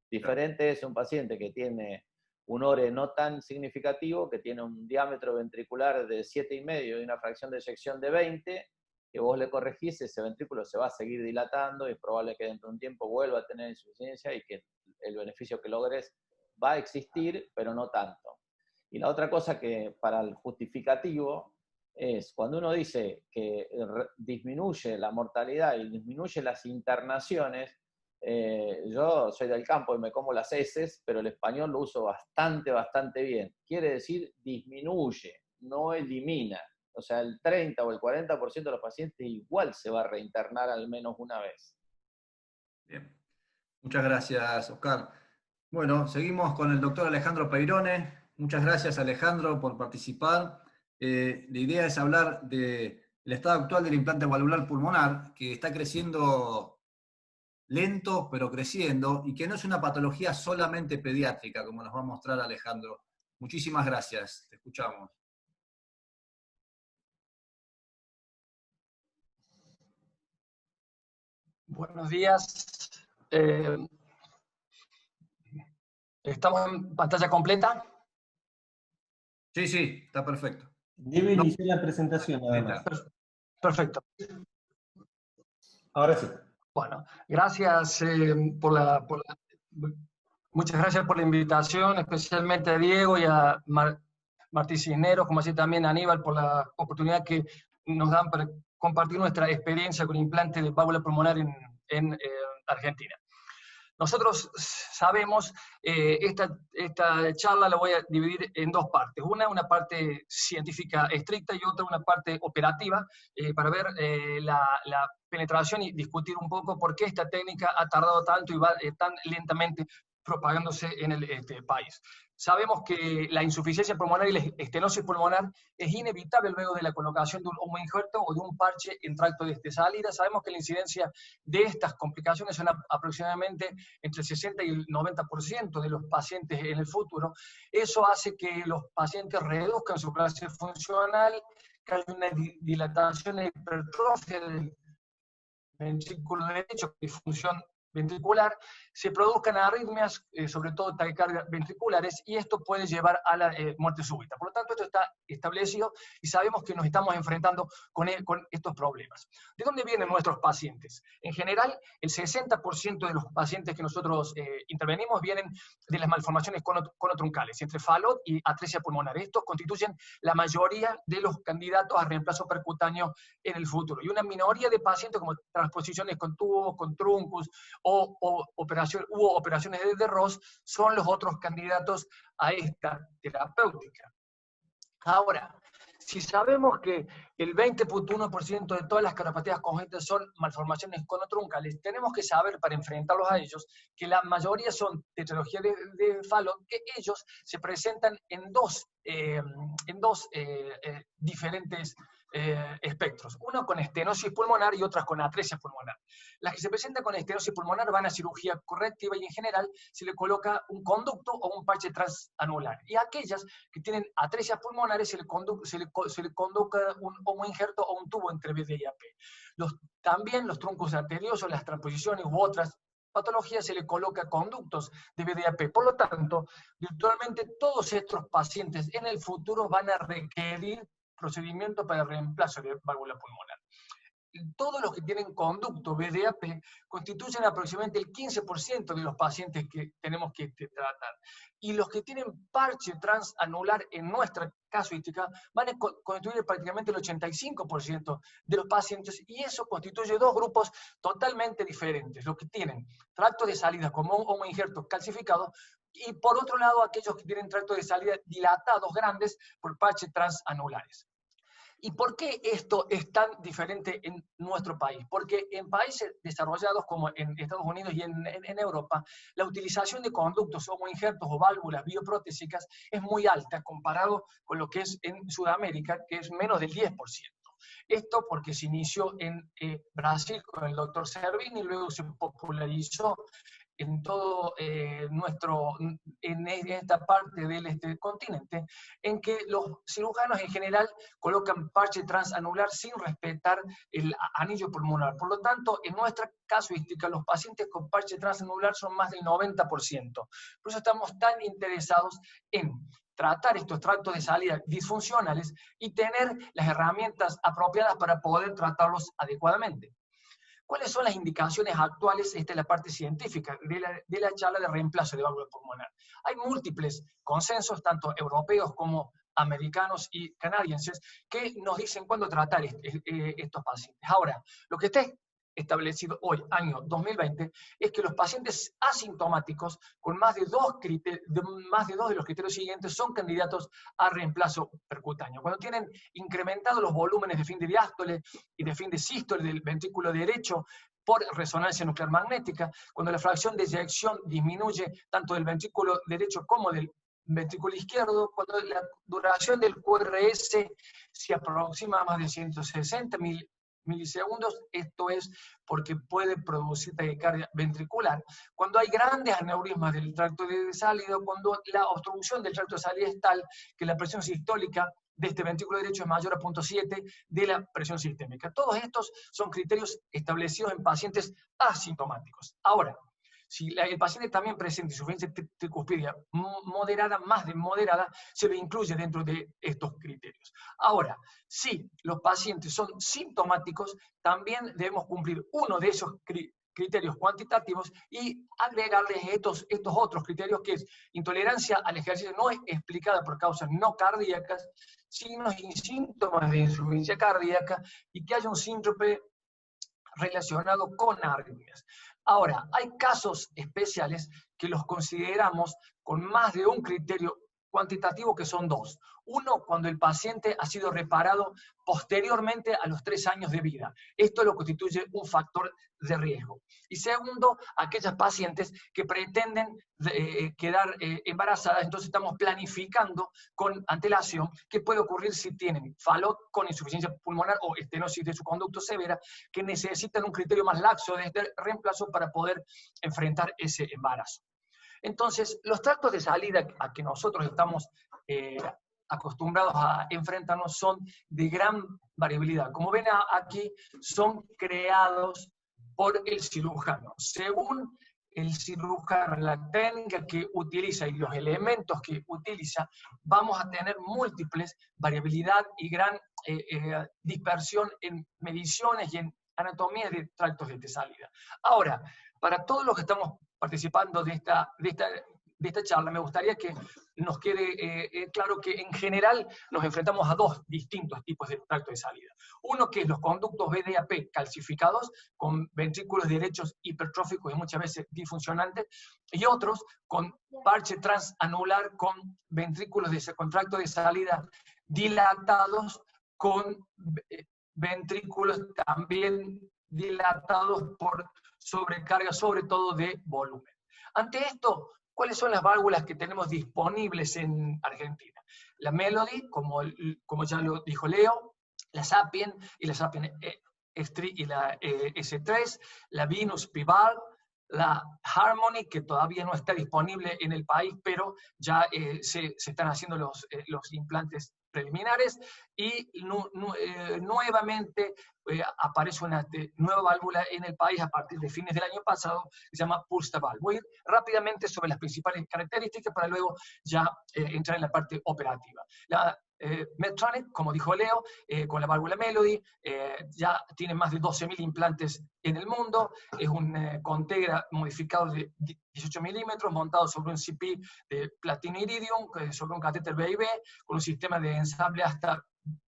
Diferente es un paciente que tiene un ORE no tan significativo, que tiene un diámetro ventricular de 7,5 y una fracción de eyección de 20, que vos le corregís, ese ventrículo se va a seguir dilatando y es probable que dentro de un tiempo vuelva a tener insuficiencia y que el beneficio que logres va a existir, pero no tanto. Y la otra cosa que para el justificativo es cuando uno dice que disminuye la mortalidad y disminuye las internaciones. Yo soy del campo y me como las heces, pero el español lo uso bastante bien. Quiere decir disminuye, no elimina. O sea, el 30 o el 40% de los pacientes igual se va a reinternar al menos una vez. Bien. Muchas gracias, Oscar. Bueno, seguimos con el doctor Alejandro Peirone. Muchas gracias, Alejandro, por participar. La idea es hablar del estado actual del implante valvular pulmonar, que está creciendo lento, pero creciendo, y que no es una patología solamente pediátrica, como nos va a mostrar Alejandro. Muchísimas gracias. Te escuchamos. Buenos días. ¿Estamos en pantalla completa? Sí, sí, está perfecto. Debe iniciar la presentación nada más. Perfecto. Ahora sí. Bueno, gracias muchas gracias por la invitación, especialmente a Diego y a Martí Cisneros, como así también a Aníbal, por la oportunidad que nos dan para compartir nuestra experiencia con implante de válvula pulmonar en Argentina. Nosotros sabemos, esta charla la voy a dividir en dos partes. Una parte científica estricta y otra una parte operativa, para ver la penetración y discutir un poco por qué esta técnica ha tardado tanto y va tan lentamente propagándose en el país. Sabemos que la insuficiencia pulmonar y la estenosis pulmonar es inevitable luego de la colocación de un homoinjerto o de un parche en tracto de salida. Sabemos que la incidencia de estas complicaciones son aproximadamente entre el 60 y el 90% de los pacientes en el futuro. Eso hace que los pacientes reduzcan su clase funcional, que haya una dilatación e hipertrofia del ventrículo derecho, disfunción ventricular, se produzcan arritmias, sobre todo taquicardias ventriculares, y esto puede llevar a la muerte súbita. Por lo tanto, esto está establecido y sabemos que nos estamos enfrentando con estos problemas. ¿De dónde vienen nuestros pacientes? En general, el 60% de los pacientes que nosotros intervenimos vienen de las malformaciones conotruncales, entre FALOT y atresia pulmonar. Estos constituyen la mayoría de los candidatos a reemplazo percutáneo en el futuro. Y una minoría de pacientes como transposiciones con tubos, con truncus, o operaciones de Ross son los otros candidatos a esta terapéutica. Ahora, si sabemos que el 20.1% de todas las cardiopatías congénitas son malformaciones conotruncales, tenemos que saber, para enfrentarlos a ellos, que la mayoría son tetralogía de Fallot, que ellos se presentan en dos diferentes espectros, uno con estenosis pulmonar y otras con atresia pulmonar. Las que se presentan con estenosis pulmonar van a cirugía correctiva y en general se le coloca un conducto o un parche transanular. Y a aquellas que tienen atresia pulmonares se le conduca un homoinjerto o un tubo entre BD y AP. También los troncos arteriosos, las transposiciones u otras patologías se le coloca conductos de BDAP. Por lo tanto, virtualmente todos estos pacientes en el futuro van a requerir procedimiento para el reemplazo de válvula pulmonar. Todos los que tienen conducto BDAP constituyen aproximadamente el 15% de los pacientes que tenemos que tratar. Y los que tienen parche transanular en nuestra casuística van a constituir prácticamente el 85% de los pacientes, y eso constituye dos grupos totalmente diferentes. Los que tienen tracto de salida como un homoinjerto calcificado, y por otro lado aquellos que tienen tracto de salida dilatados grandes por parches transanulares. ¿Y por qué esto es tan diferente en nuestro país? Porque en países desarrollados como en Estados Unidos y en Europa, la utilización de conductos homoinjertos o válvulas bioprotésicas es muy alta comparado con lo que es en Sudamérica, que es menos del 10%. Esto porque se inició en Brasil con el doctor Servini y luego se popularizó en todo en esta parte del continente, en que los cirujanos en general colocan parche transanular sin respetar el anillo pulmonar. Por lo tanto, en nuestra casuística, los pacientes con parche transanular son más del 90%. Por eso estamos tan interesados en tratar estos tractos de salida disfuncionales y tener las herramientas apropiadas para poder tratarlos adecuadamente. ¿Cuáles son las indicaciones actuales? Esta es la parte científica de la charla de reemplazo de válvula pulmonar. Hay múltiples consensos, tanto europeos como americanos y canadienses, que nos dicen cuándo tratar estos pacientes. Ahora, lo que está establecido hoy, año 2020, es que los pacientes asintomáticos con más de dos de los criterios siguientes son candidatos a reemplazo percutáneo. Cuando tienen incrementados los volúmenes de fin de diástole y de fin de sístole del ventrículo derecho por resonancia nuclear magnética, cuando la fracción de eyección disminuye tanto del ventrículo derecho como del ventrículo izquierdo, cuando la duración del QRS se aproxima a más de 160 milisegundos, esto es porque puede producir taquicardia ventricular. Cuando hay grandes aneurismas del tracto de salida, cuando la obstrucción del tracto de salida es tal que la presión sistólica de este ventrículo derecho es mayor a 0.7 de la presión sistémica. Todos estos son criterios establecidos en pacientes asintomáticos. Ahora, si el paciente también presenta insuficiencia tricuspidia moderada, más de moderada, se le incluye dentro de estos criterios. Ahora, si los pacientes son sintomáticos, también debemos cumplir uno de esos criterios cuantitativos y agregarles estos otros criterios, que es intolerancia al ejercicio no es explicada por causas no cardíacas, signos y síntomas de insuficiencia cardíaca, y que haya un síncope relacionado con arritmias. Ahora, hay casos especiales que los consideramos con más de un criterio cuantitativo, que son dos. Uno, cuando el paciente ha sido reparado posteriormente a los 3 años de vida. Esto lo constituye un factor de riesgo. Y segundo, aquellas pacientes que pretenden quedar embarazadas, entonces estamos planificando con antelación qué puede ocurrir si tienen FALOT con insuficiencia pulmonar o estenosis de su conducto severa, que necesitan un criterio más laxo de este reemplazo para poder enfrentar ese embarazo. Entonces, los tractos de salida a que nosotros estamos acostumbrados a enfrentarnos son de gran variabilidad. Como ven aquí, son creados por el cirujano. Según el cirujano, la técnica que utiliza y los elementos que utiliza, vamos a tener múltiples variabilidad y gran dispersión en mediciones y en anatomía de tractos de salida. Ahora, para todos los que estamos participando de esta charla, me gustaría que nos quede claro que en general nos enfrentamos a dos distintos tipos de tracto de salida. Uno, que es los conductos VDAP calcificados, con ventrículos derechos hipertróficos y muchas veces disfuncionantes, y otros con parche transanular con ventrículos con tracto de salida dilatados, con ventrículos también dilatados por sobrecarga, sobre todo de volumen. Ante esto, ¿cuáles son las válvulas que tenemos disponibles en Argentina? La Melody, como ya lo dijo Leo, la Sapien y la Sapien y la S3, la Venus P-Valve, la Harmony, que todavía no está disponible en el país, pero ya se están haciendo los implantes preliminares, y nuevamente aparece una nueva válvula en el país a partir de fines del año pasado, que se llama Pulse-Valve. Voy a ir rápidamente sobre las principales características para luego ya entrar en la parte operativa. La Medtronic, como dijo Leo, con la válvula Melody, ya tiene más de 12.000 implantes en el mundo, es un Contegra modificado de 18 milímetros, montado sobre un CP de platino iridium, sobre un catéter BIB, con un sistema de ensamble hasta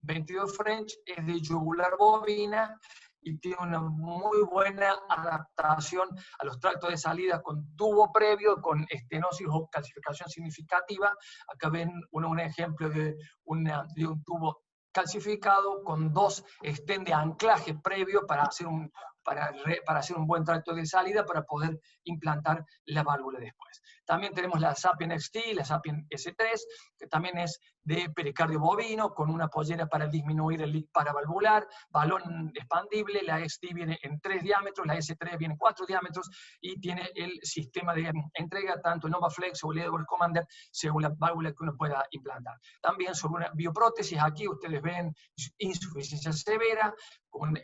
22 French, es de yugular bovina, y tiene una muy buena adaptación a los tractos de salida con tubo previo, con estenosis o calcificación significativa. Acá ven un ejemplo de un tubo calcificado con 2 stents de anclaje previo para hacer un buen tracto de salida, para poder implantar la válvula después. También tenemos la Sapien XT, la Sapien S3, que también es de pericardio bovino, con una pollera para disminuir el leak paravalvular, balón expandible. La XT viene en 3 diámetros, la S3 viene en 4 diámetros, y tiene el sistema de entrega, tanto el NovaFlex o el Edwards Commander, según la válvula que uno pueda implantar. También sobre una bioprótesis, aquí ustedes ven insuficiencia severa,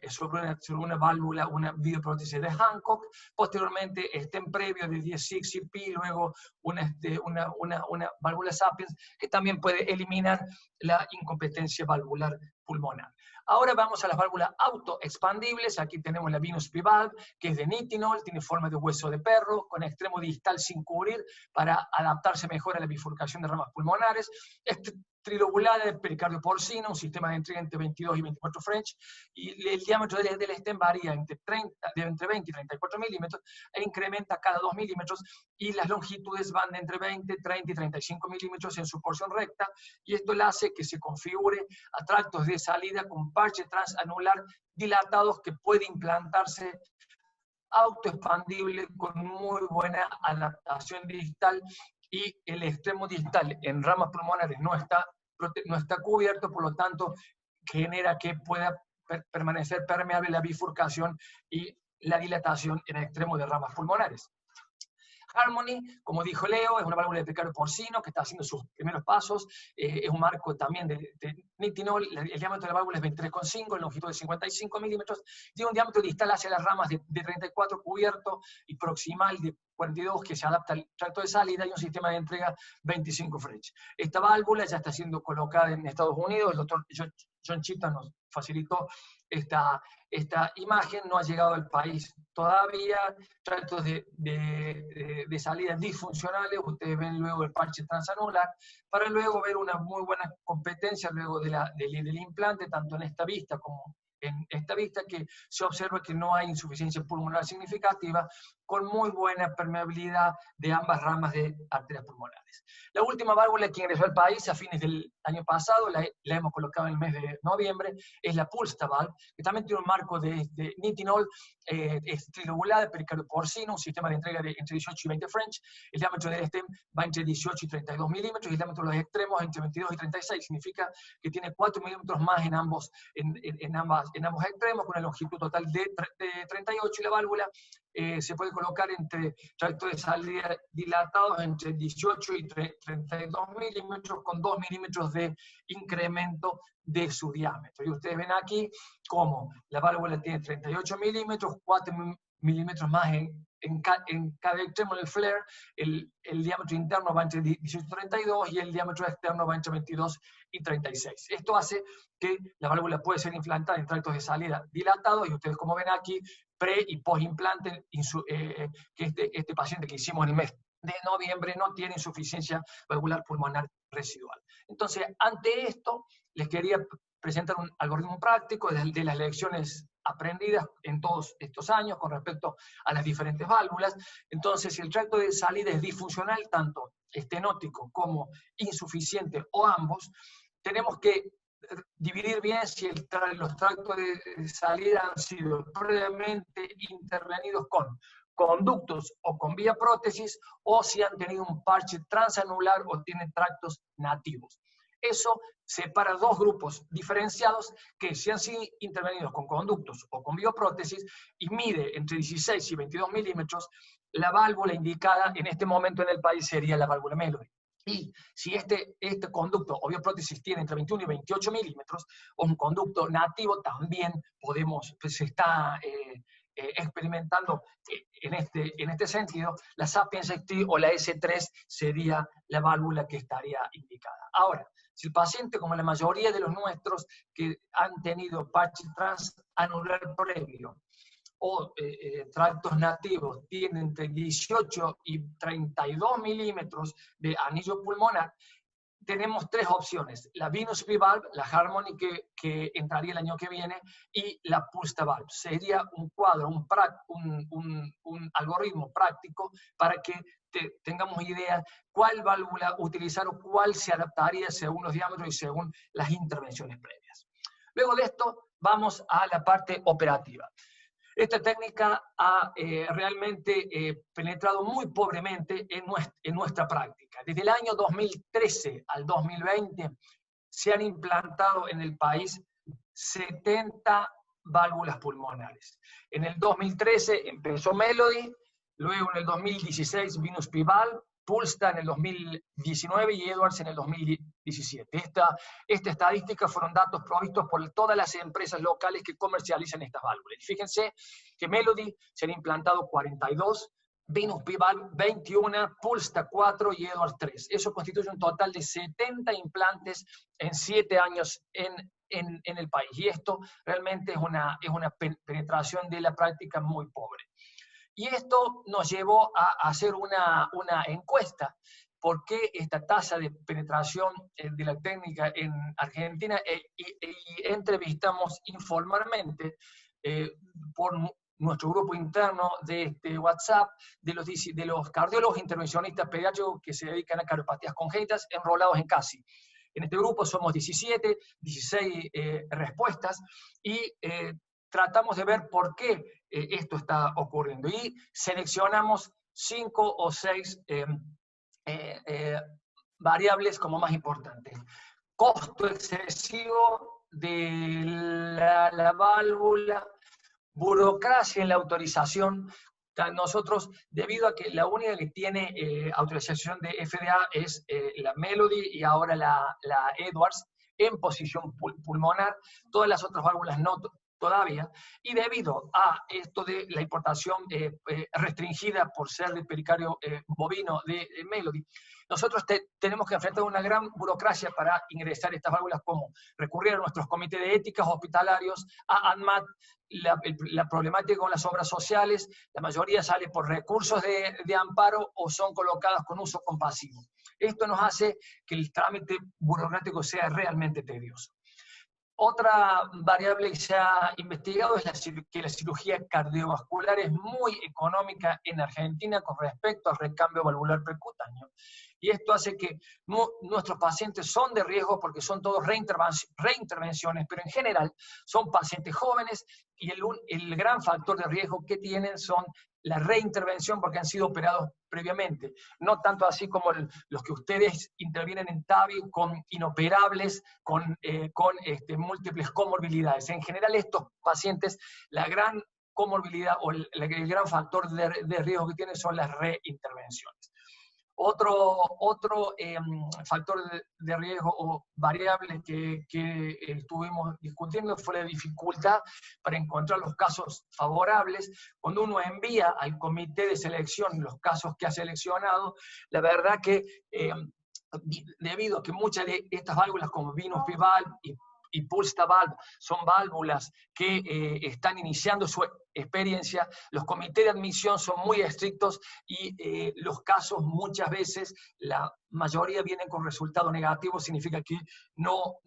sobre una válvula, una bioprótesis de Hancock, posteriormente en previo de 16 CP, luego una válvula Sapiens, que también puede eliminar la incompetencia valvular pulmonar. Ahora vamos a las válvulas autoexpandibles. Aquí tenemos la Venus P-Valve, que es de nitinol, tiene forma de hueso de perro, con extremo distal sin cubrir, para adaptarse mejor a la bifurcación de ramas pulmonares. Trilobulada de pericardio porcino, un sistema de entrega entre 22 y 24 French, y el diámetro del stent varía entre 20 y 34 milímetros, e incrementa cada 2 milímetros, y las longitudes van de entre 20, 30 y 35 milímetros en su porción recta, y esto le hace que se configure a tractos de salida con parche transanular dilatados, que puede implantarse autoexpandible con muy buena adaptación distal, y el extremo distal en ramas pulmonares no está cubierto, por lo tanto genera que pueda permanecer permeable la bifurcación y la dilatación en el extremo de ramas pulmonares. Harmony, como dijo Leo, es una válvula de precario porcino que está haciendo sus primeros pasos. Es un marco también de nitinol. El diámetro de la válvula es 23,5, la longitud de 55 milímetros. Tiene un diámetro distal hacia las ramas de 34 cubierto y proximal de 42 que se adapta al tracto de salida y un sistema de entrega 25 French. Esta válvula ya está siendo colocada en Estados Unidos. El doctor John Chita nos facilitó esta imagen, no ha llegado al país todavía. Tractos de salida disfuncionales, ustedes ven luego el parche transanular, para luego ver una muy buena competencia luego del implante, tanto en esta vista como en esta vista, que se observa que no hay insuficiencia pulmonar significativa, con muy buena permeabilidad de ambas ramas de arterias pulmonares. La última válvula que ingresó al país a fines del año pasado, la hemos colocado en el mes de noviembre, es la Pulstaval, que también tiene un marco de nitinol, trilobulada de pericardio porcino, un sistema de entrega de entre 18 y 20 French. El diámetro del stem va entre 18 y 32 milímetros, y el diámetro de los extremos entre 22 y 36, significa que tiene 4 milímetros más en ambos extremos, con una longitud total de 38, y la válvula se puede colocar entre tractos de salida dilatados entre 18 y 32 milímetros, con 2 milímetros de incremento de su diámetro. Y ustedes ven aquí cómo la válvula tiene 38 milímetros, 4 milímetros más en cada extremo del flare. El diámetro interno va entre 18 y 32 y el diámetro externo va entre 22 y 36. Esto hace que la válvula puede ser implantada en tractos de salida dilatados, y ustedes, como ven aquí, pre y post implante, que este paciente que hicimos en el mes de noviembre no tiene insuficiencia valvular pulmonar residual. Entonces, ante esto, les quería presentar un algoritmo práctico de las lecciones aprendidas en todos estos años con respecto a las diferentes válvulas. Entonces, si el tracto de salida es disfuncional, tanto estenótico como insuficiente o ambos, tenemos que dividir bien si los tractos de salida han sido previamente intervenidos con conductos o con vía prótesis, o si han tenido un parche transanular o tienen tractos nativos. Eso separa dos grupos diferenciados que, si han sido intervenidos con conductos o con bioprótesis y mide entre 16 y 22 milímetros, la válvula indicada en este momento en el país sería la válvula Melody. Y si este conducto o bioprótesis tiene entre 21 y 28 milímetros, o un conducto nativo, también se está experimentando en este sentido, la Sapiens XT o la S3 sería la válvula que estaría indicada. Ahora, si el paciente, como la mayoría de los nuestros que han tenido parche transanular previo o tractos nativos, tienen entre 18 y 32 milímetros de anillo pulmonar, tenemos tres opciones: la Venus P-Valve, la Harmony que entraría el año que viene, y la Pulstaval. Sería un cuadro, un algoritmo práctico para que tengamos idea cuál válvula utilizar o cuál se adaptaría según los diámetros y según las intervenciones previas. Luego de esto vamos a la parte operativa. Esta técnica ha realmente penetrado muy pobremente en nuestra práctica. Desde el año 2013 al 2020 se han implantado en el país 70 válvulas pulmonares. En el 2013 empezó Melody, luego en el 2016 Venus P-Valve, Pulsta en el 2019 y Edwards en el 2017. Esta estadística fueron datos provistos por todas las empresas locales que comercializan estas válvulas. Fíjense que Melody se han implantado 42, Venus P-Valve 21, Pulsta 4 y Edwards 3. Eso constituye un total de 70 implantes en 7 años en el país. Y esto realmente es una penetración de la práctica muy pobre. Y esto nos llevó a hacer una encuesta. ¿Por qué esta tasa de penetración de la técnica en Argentina? Y entrevistamos informalmente por nuestro grupo interno de WhatsApp de los cardiólogos intervencionistas pediátricos que se dedican a cardiopatías congénitas enrolados en CASI. En este grupo somos 16 respuestas y tratamos de ver por qué esto está ocurriendo. Y seleccionamos 5 o 6 variables como más importantes. Costo excesivo de la válvula, burocracia en la autorización, Nosotros, debido a que la única que tiene autorización de FDA es la Melody y ahora la Edwards en posición pulmonar, todas las otras válvulas no todavía, y debido a esto de la importación restringida por ser de pericardio bovino de Melody, nosotros tenemos que enfrentar una gran burocracia para ingresar estas válvulas, como recurrir a nuestros comités de éticas hospitalarios, a ANMAT, la problemática con las obras sociales, la mayoría sale por recursos de amparo o son colocadas con uso compasivo. Esto nos hace que el trámite burocrático sea realmente tedioso. Otra variable que se ha investigado es que la cirugía cardiovascular es muy económica en Argentina con respecto al recambio valvular percutáneo. Y esto hace que nuestros pacientes son de riesgo porque son todos reintervenciones, pero en general son pacientes jóvenes y el gran factor de riesgo que tienen son la reintervención porque han sido operados previamente. No tanto así como los que ustedes intervienen en TAVI con inoperables, con múltiples comorbilidades. En general estos pacientes, la gran comorbilidad o el gran factor de riesgo que tienen son las reintervenciones. Otro factor de riesgo o variable que estuvimos discutiendo fue la dificultad para encontrar los casos favorables. Cuando uno envía al comité de selección los casos que ha seleccionado, la verdad que debido a que muchas de estas válvulas como Venous P-Valve y Pulsed Valve son válvulas que están iniciando su experiencia, los comités de admisión son muy estrictos y los casos muchas veces, la mayoría vienen con resultado negativo, significa que no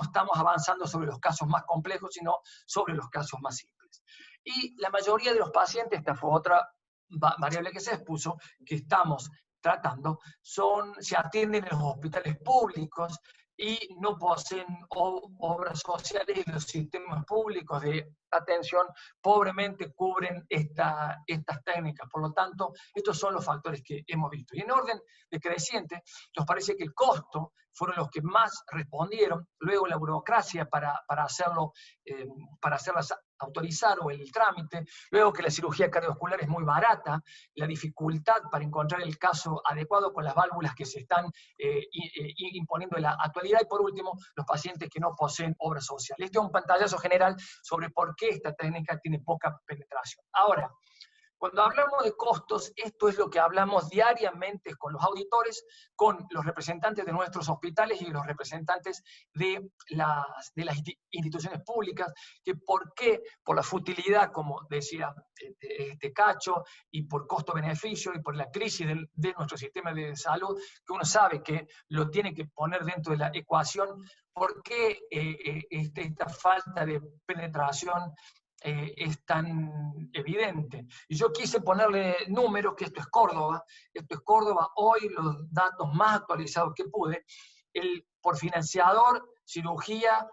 estamos avanzando sobre los casos más complejos, sino sobre los casos más simples. Y la mayoría de los pacientes, esta fue otra variable que se expuso, que estamos tratando, se atienden en los hospitales públicos, y no poseen obras sociales y los sistemas públicos de atención pobremente cubren estas técnicas. Por lo tanto, estos son los factores que hemos visto. Y en orden decreciente, nos parece que el costo fueron los que más respondieron, luego la burocracia para hacerlas autorizar o el trámite, luego que la cirugía cardiovascular es muy barata, la dificultad para encontrar el caso adecuado con las válvulas que se están imponiendo en la actualidad, y por último, los pacientes que no poseen obra social. Este es un pantallazo general sobre por qué esta técnica tiene poca penetración. Ahora, cuando hablamos de costos, esto es lo que hablamos diariamente con los auditores, con los representantes de nuestros hospitales y los representantes de las instituciones públicas, que por qué, por la futilidad, como decía Cacho, y por costo-beneficio, y por la crisis de nuestro sistema de salud, que uno sabe que lo tiene que poner dentro de la ecuación, por qué esta falta de penetración es tan evidente. Y yo quise ponerle números, que esto es Córdoba, hoy los datos más actualizados que pude, por financiador, cirugía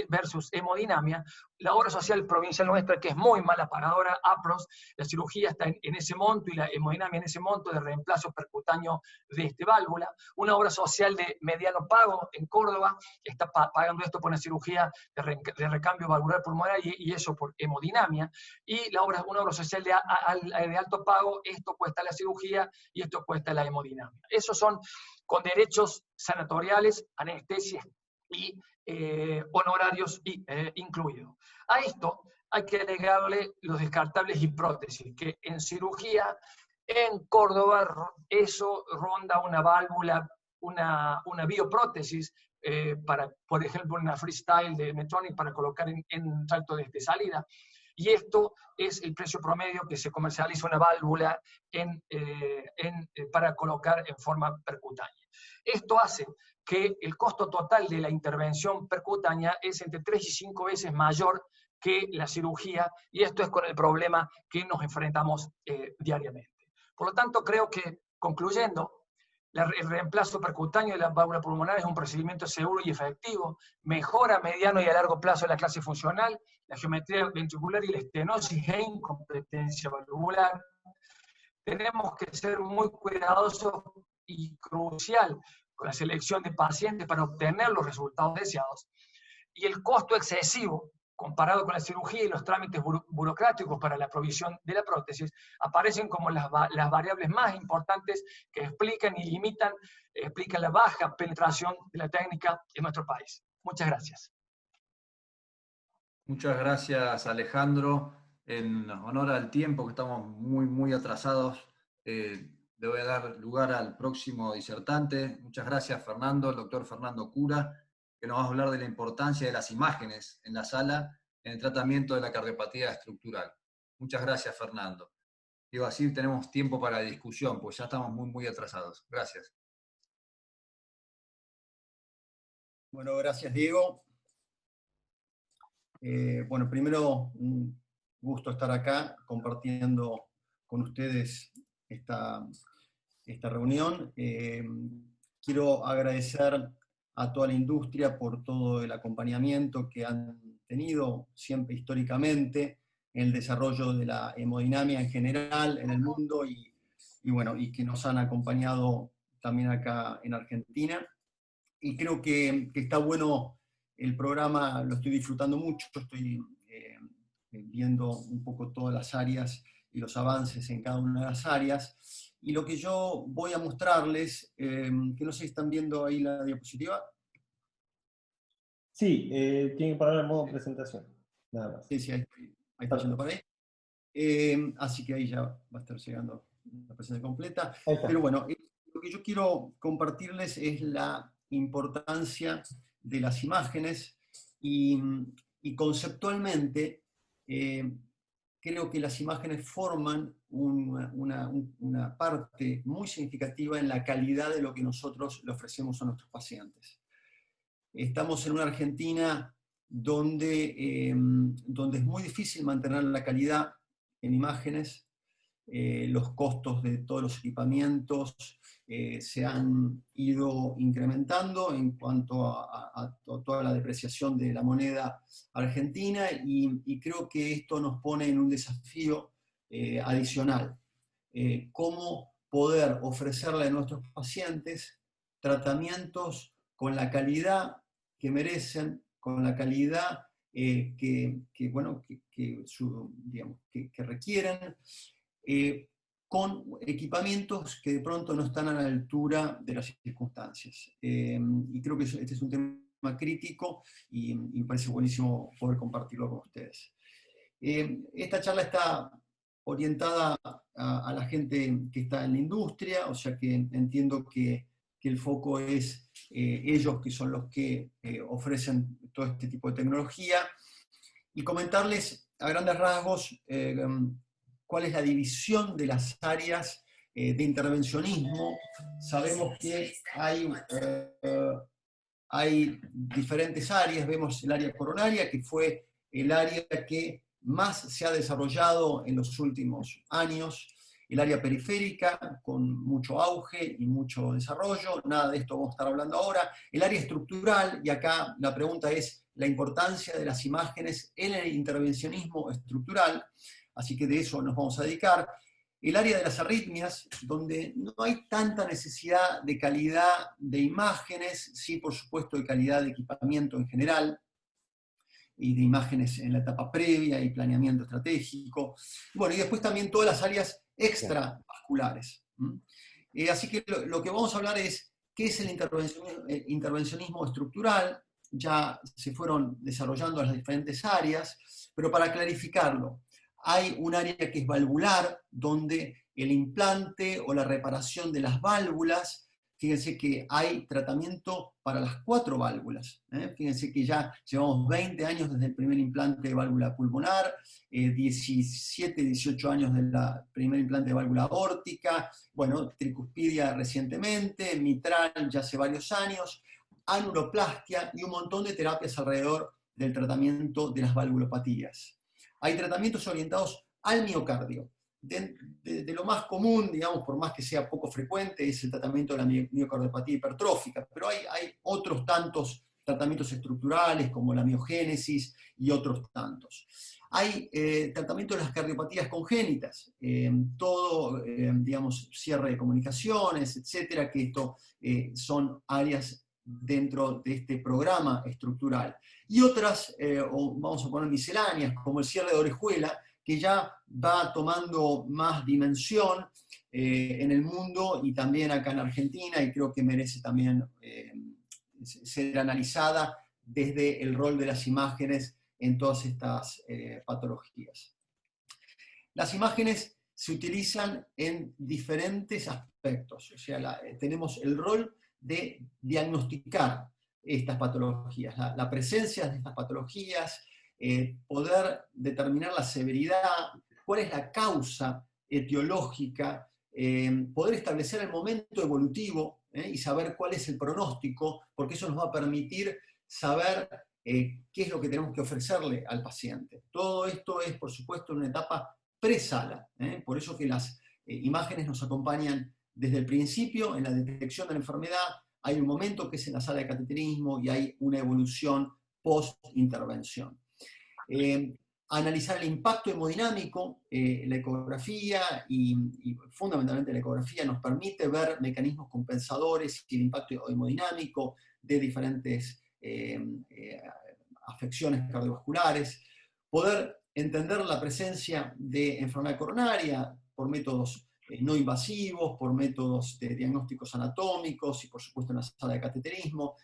versus hemodinamia, la obra social provincial nuestra, que es muy mala pagadora, APROS, la cirugía está en ese monto y la hemodinamia en ese monto de reemplazo percutáneo de válvula. Una obra social de mediano pago en Córdoba está pagando esto por una cirugía de recambio valvular pulmonar y eso por hemodinamia. Y una obra social de alto pago, esto cuesta la cirugía y esto cuesta la hemodinamia. Esos son con derechos sanatoriales, anestesias y honorarios incluidos. A esto hay que agregarle los descartables y prótesis, que en cirugía en Córdoba eso ronda una válvula, una bioprótesis, para, por ejemplo, una freestyle de Medtronic para colocar en tracto de salida. Y esto es el precio promedio que se comercializa una válvula para colocar en forma percutánea. Esto hace que el costo total de la intervención percutánea es entre 3 y 5 veces mayor que la cirugía, y esto es con el problema que nos enfrentamos diariamente. Por lo tanto, creo que, concluyendo, el reemplazo percutáneo de la válvula pulmonar es un procedimiento seguro y efectivo, mejora a mediano y a largo plazo la clase funcional, la geometría ventricular y la estenosis e incompetencia valvular. Tenemos que ser muy cuidadosos y crucial con la selección de pacientes para obtener los resultados deseados. Y el costo excesivo comparado con la cirugía y los trámites burocráticos para la provisión de la prótesis, aparecen como las variables más importantes que explican y limitan, explican la baja penetración de la técnica en nuestro país. Muchas gracias. Muchas gracias, Alejandro. En honor al tiempo, que estamos muy atrasados, le voy a dar lugar al próximo disertante. Muchas gracias, Fernando, el doctor Fernando Cura, que nos va a hablar de la importancia de las imágenes en la sala en el tratamiento de la cardiopatía estructural. Muchas gracias, Fernando. Digo, así tenemos tiempo para la discusión, pues ya estamos muy atrasados. Gracias. Bueno, gracias, Diego. Bueno, primero, un gusto estar acá compartiendo con ustedes esta reunión. Quiero agradecer a toda la industria por todo el acompañamiento que han tenido siempre históricamente en el desarrollo de la hemodinamia en general en el mundo y que nos han acompañado también acá en Argentina. Y creo que está bueno el programa, lo estoy disfrutando mucho, estoy viendo un poco todas las áreas y los avances en cada una de las áreas. Y lo que yo voy a mostrarles, que no sé si están viendo ahí la diapositiva. Sí, tienen que poner en modo presentación, nada más. Sí, ahí está yendo por ahí. Así que ahí ya va a estar llegando la presentación completa. Pero bueno, lo que yo quiero compartirles es la importancia de las imágenes y conceptualmente creo que las imágenes forman una parte muy significativa en la calidad de lo que nosotros le ofrecemos a nuestros pacientes. Estamos en una Argentina donde es muy difícil mantener la calidad en imágenes. Los costos de todos los equipamientos se han ido incrementando en cuanto a toda la depreciación de la moneda argentina y creo que esto nos pone en un desafío adicional. Cómo poder ofrecerle a nuestros pacientes tratamientos con la calidad que merecen, con la calidad que requieren, con equipamientos que de pronto no están a la altura de las circunstancias. Y creo que este es un tema crítico y me parece buenísimo poder compartirlo con ustedes. Esta charla está orientada a la gente que está en la industria, o sea que entiendo que el foco es ellos que son los que ofrecen todo este tipo de tecnología, y comentarles a grandes rasgos cuál es la división de las áreas de intervencionismo. Sabemos que hay diferentes áreas. Vemos el área coronaria, que fue el área que más se ha desarrollado en los últimos años, el área periférica, con mucho auge y mucho desarrollo, nada de esto vamos a estar hablando ahora, el área estructural, y acá la pregunta es la importancia de las imágenes en el intervencionismo estructural, así que de eso nos vamos a dedicar. El área de las arritmias, donde no hay tanta necesidad de calidad de imágenes, sí, por supuesto, de calidad de equipamiento en general, y de imágenes en la etapa previa y planeamiento estratégico. Bueno, y después también todas las áreas extravasculares. Así que lo que vamos a hablar es qué es el intervencionismo estructural. Ya se fueron desarrollando las diferentes áreas, pero para clarificarlo, hay un área que es valvular, donde el implante o la reparación de las válvulas, fíjense que hay tratamiento para las 4 válvulas. Fíjense que ya llevamos 20 años desde el primer implante de válvula pulmonar, 17, 18 años del primer implante de válvula aórtica, bueno, tricuspidia recientemente, mitral ya hace varios años, anuloplastia y un montón de terapias alrededor del tratamiento de las valvulopatías. Hay tratamientos orientados al miocardio. De lo más común, digamos, por más que sea poco frecuente, es el tratamiento de la miocardiopatía hipertrófica, pero hay otros tantos tratamientos estructurales, como la miogénesis y otros tantos. Hay tratamiento de las cardiopatías congénitas, digamos, cierre de comunicaciones, etcétera, que esto son áreas dentro de este programa estructural. Y otras, o vamos a poner misceláneas, como el cierre de orejuela, que ya va tomando más dimensión en el mundo y también acá en Argentina, y creo que merece también ser analizada desde el rol de las imágenes en todas estas patologías. Las imágenes se utilizan en diferentes aspectos, o sea, tenemos el rol de diagnosticar estas patologías, la presencia de estas patologías, poder determinar la severidad, cuál es la causa etiológica, poder establecer el momento evolutivo y saber cuál es el pronóstico, porque eso nos va a permitir saber qué es lo que tenemos que ofrecerle al paciente. Todo esto es, por supuesto, una etapa pre-sala, por eso que las imágenes nos acompañan desde el principio en la detección de la enfermedad. Hay un momento que es en la sala de cateterismo y hay una evolución post-intervención. Analizar el impacto hemodinámico, la ecografía y fundamentalmente la ecografía nos permite ver mecanismos compensadores y el impacto hemodinámico de diferentes afecciones cardiovasculares, poder entender la presencia de enfermedad coronaria por métodos no invasivos, por métodos de diagnósticos anatómicos y por supuesto en la sala de cateterismo,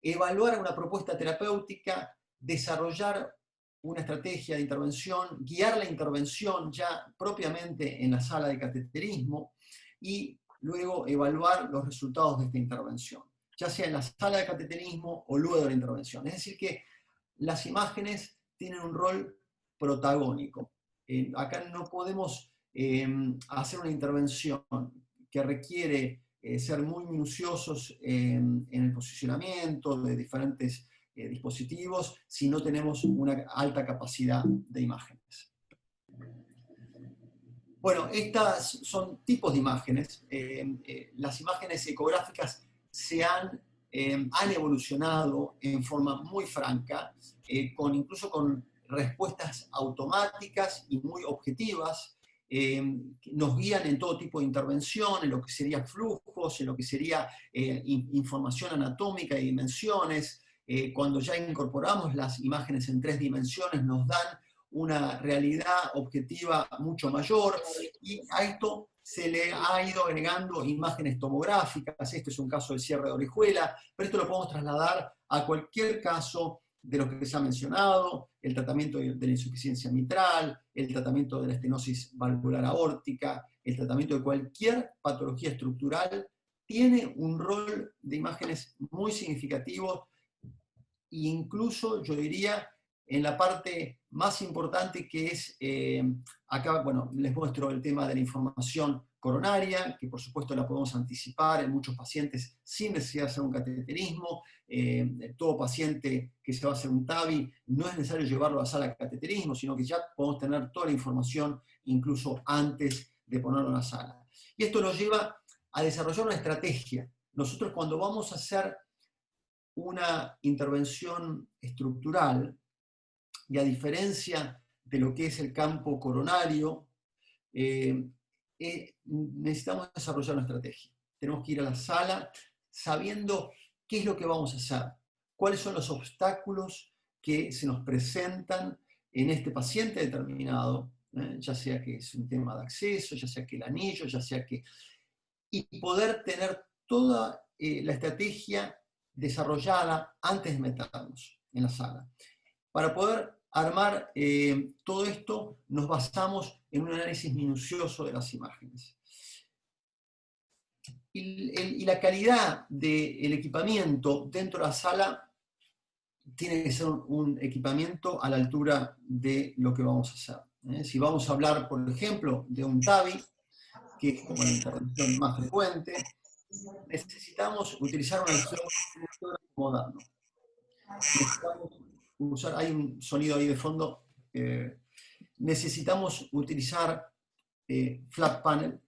evaluar una propuesta terapéutica, desarrollar una estrategia de intervención, guiar la intervención ya propiamente en la sala de cateterismo y luego evaluar los resultados de esta intervención, ya sea en la sala de cateterismo o luego de la intervención. Es decir que las imágenes tienen un rol protagónico. Acá no podemos hacer una intervención que requiere ser muy minuciosos en el posicionamiento de diferentes dispositivos si no tenemos una alta capacidad de imágenes. Bueno, estas son tipos de imágenes. Las imágenes ecográficas han evolucionado en forma muy franca, incluso con respuestas automáticas y muy objetivas. Nos guían en todo tipo de intervención, en lo que sería flujos, en lo que sería información anatómica y dimensiones. Cuando ya incorporamos las imágenes en 3 dimensiones, nos dan una realidad objetiva mucho mayor, y a esto se le ha ido agregando imágenes tomográficas. Este es un caso de cierre de orejuela, pero esto lo podemos trasladar a cualquier caso de los que se ha mencionado: el tratamiento de la insuficiencia mitral, el tratamiento de la estenosis valvular aórtica, el tratamiento de cualquier patología estructural, tiene un rol de imágenes muy significativo, e incluso yo diría en la parte más importante, que es, acá, bueno, les muestro el tema de la información coronaria, que por supuesto la podemos anticipar en muchos pacientes sin necesidad de hacer un cateterismo. Todo paciente que se va a hacer un TAVI no es necesario llevarlo a la sala de cateterismo, sino que ya podemos tener toda la información incluso antes de ponerlo en la sala. Y esto nos lleva a desarrollar una estrategia. Nosotros, cuando vamos a hacer una intervención estructural, y a diferencia de lo que es el campo coronario, necesitamos desarrollar una estrategia. Tenemos que ir a la sala sabiendo qué es lo que vamos a hacer, cuáles son los obstáculos que se nos presentan en este paciente determinado, ya sea que es un tema de acceso, ya sea que el anillo, ya sea que... y poder tener toda la estrategia desarrollada antes de meternos en la sala. Para poder armar todo esto, nos basamos en un análisis minucioso de las imágenes. Y la calidad del equipamiento dentro de la sala tiene que ser un equipamiento a la altura de lo que vamos a hacer. Si vamos a hablar, por ejemplo, de un TAVI, que es como la intervención más frecuente, necesitamos utilizar una visión moderna. Necesitamos usar, hay un sonido ahí de fondo, necesitamos utilizar flat panel.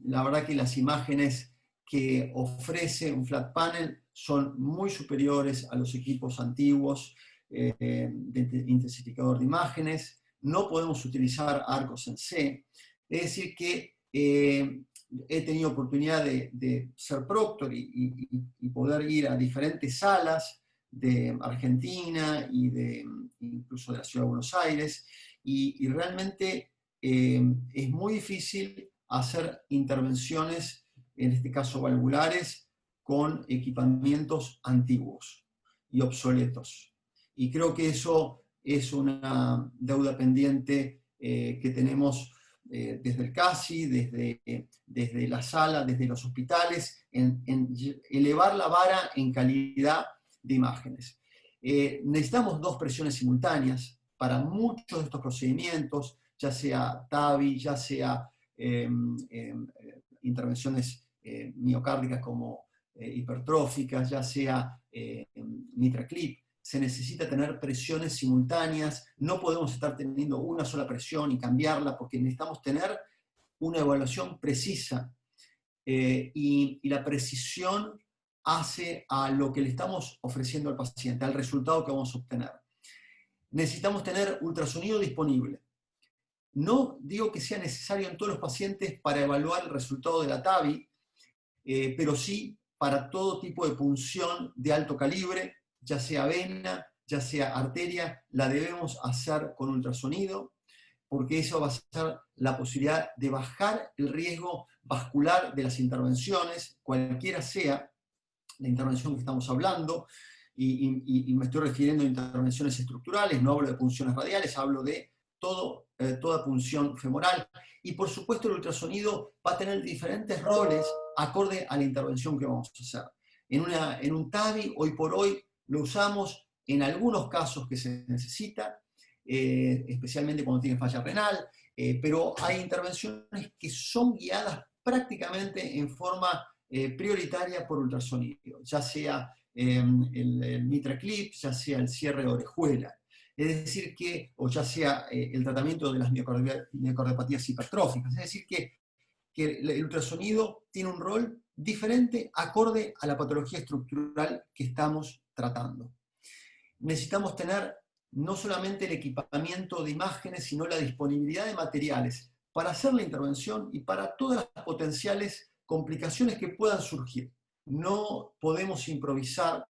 La verdad que las imágenes que ofrece un flat panel son muy superiores a los equipos antiguos de intensificador de imágenes. No podemos utilizar arcos en C. Es decir que he tenido oportunidad de ser proctor y poder ir a diferentes salas de Argentina y incluso de la Ciudad de Buenos Aires, y realmente es muy difícil hacer intervenciones, en este caso valvulares, con equipamientos antiguos y obsoletos. Y creo que eso es una deuda pendiente que tenemos desde el CASI, desde la sala, desde los hospitales, en elevar la vara en calidad de imágenes. Necesitamos 2 presiones simultáneas para muchos de estos procedimientos, ya sea TAVI, ya sea intervenciones miocárdicas como hipertróficas, ya sea MitraClip. Se necesita tener presiones simultáneas, no podemos estar teniendo una sola presión y cambiarla, porque necesitamos tener una evaluación precisa, y la precisión hace a lo que le estamos ofreciendo al paciente, al resultado que vamos a obtener. Necesitamos tener ultrasonido disponible. No digo que sea necesario en todos los pacientes para evaluar el resultado de la TAVI, pero sí para todo tipo de punción de alto calibre, ya sea vena, ya sea arteria, la debemos hacer con ultrasonido, porque eso va a ser la posibilidad de bajar el riesgo vascular de las intervenciones, cualquiera sea la intervención que estamos hablando, y me estoy refiriendo a intervenciones estructurales, no hablo de punciones radiales, hablo de toda punción femoral. Y por supuesto el ultrasonido va a tener diferentes roles acorde a la intervención que vamos a hacer. En un TAVI, hoy por hoy, lo usamos en algunos casos que se necesita, especialmente cuando tiene falla renal, pero hay intervenciones que son guiadas prácticamente en forma prioritaria por ultrasonido, ya sea el MitraClip, ya sea el cierre de orejuela. Es decir que, o ya sea el tratamiento de las miocardiopatías hipertróficas, es decir que el ultrasonido tiene un rol diferente acorde a la patología estructural que estamos tratando. Necesitamos tener no solamente el equipamiento de imágenes, sino la disponibilidad de materiales para hacer la intervención y para todas las potenciales complicaciones que puedan surgir. No podemos improvisar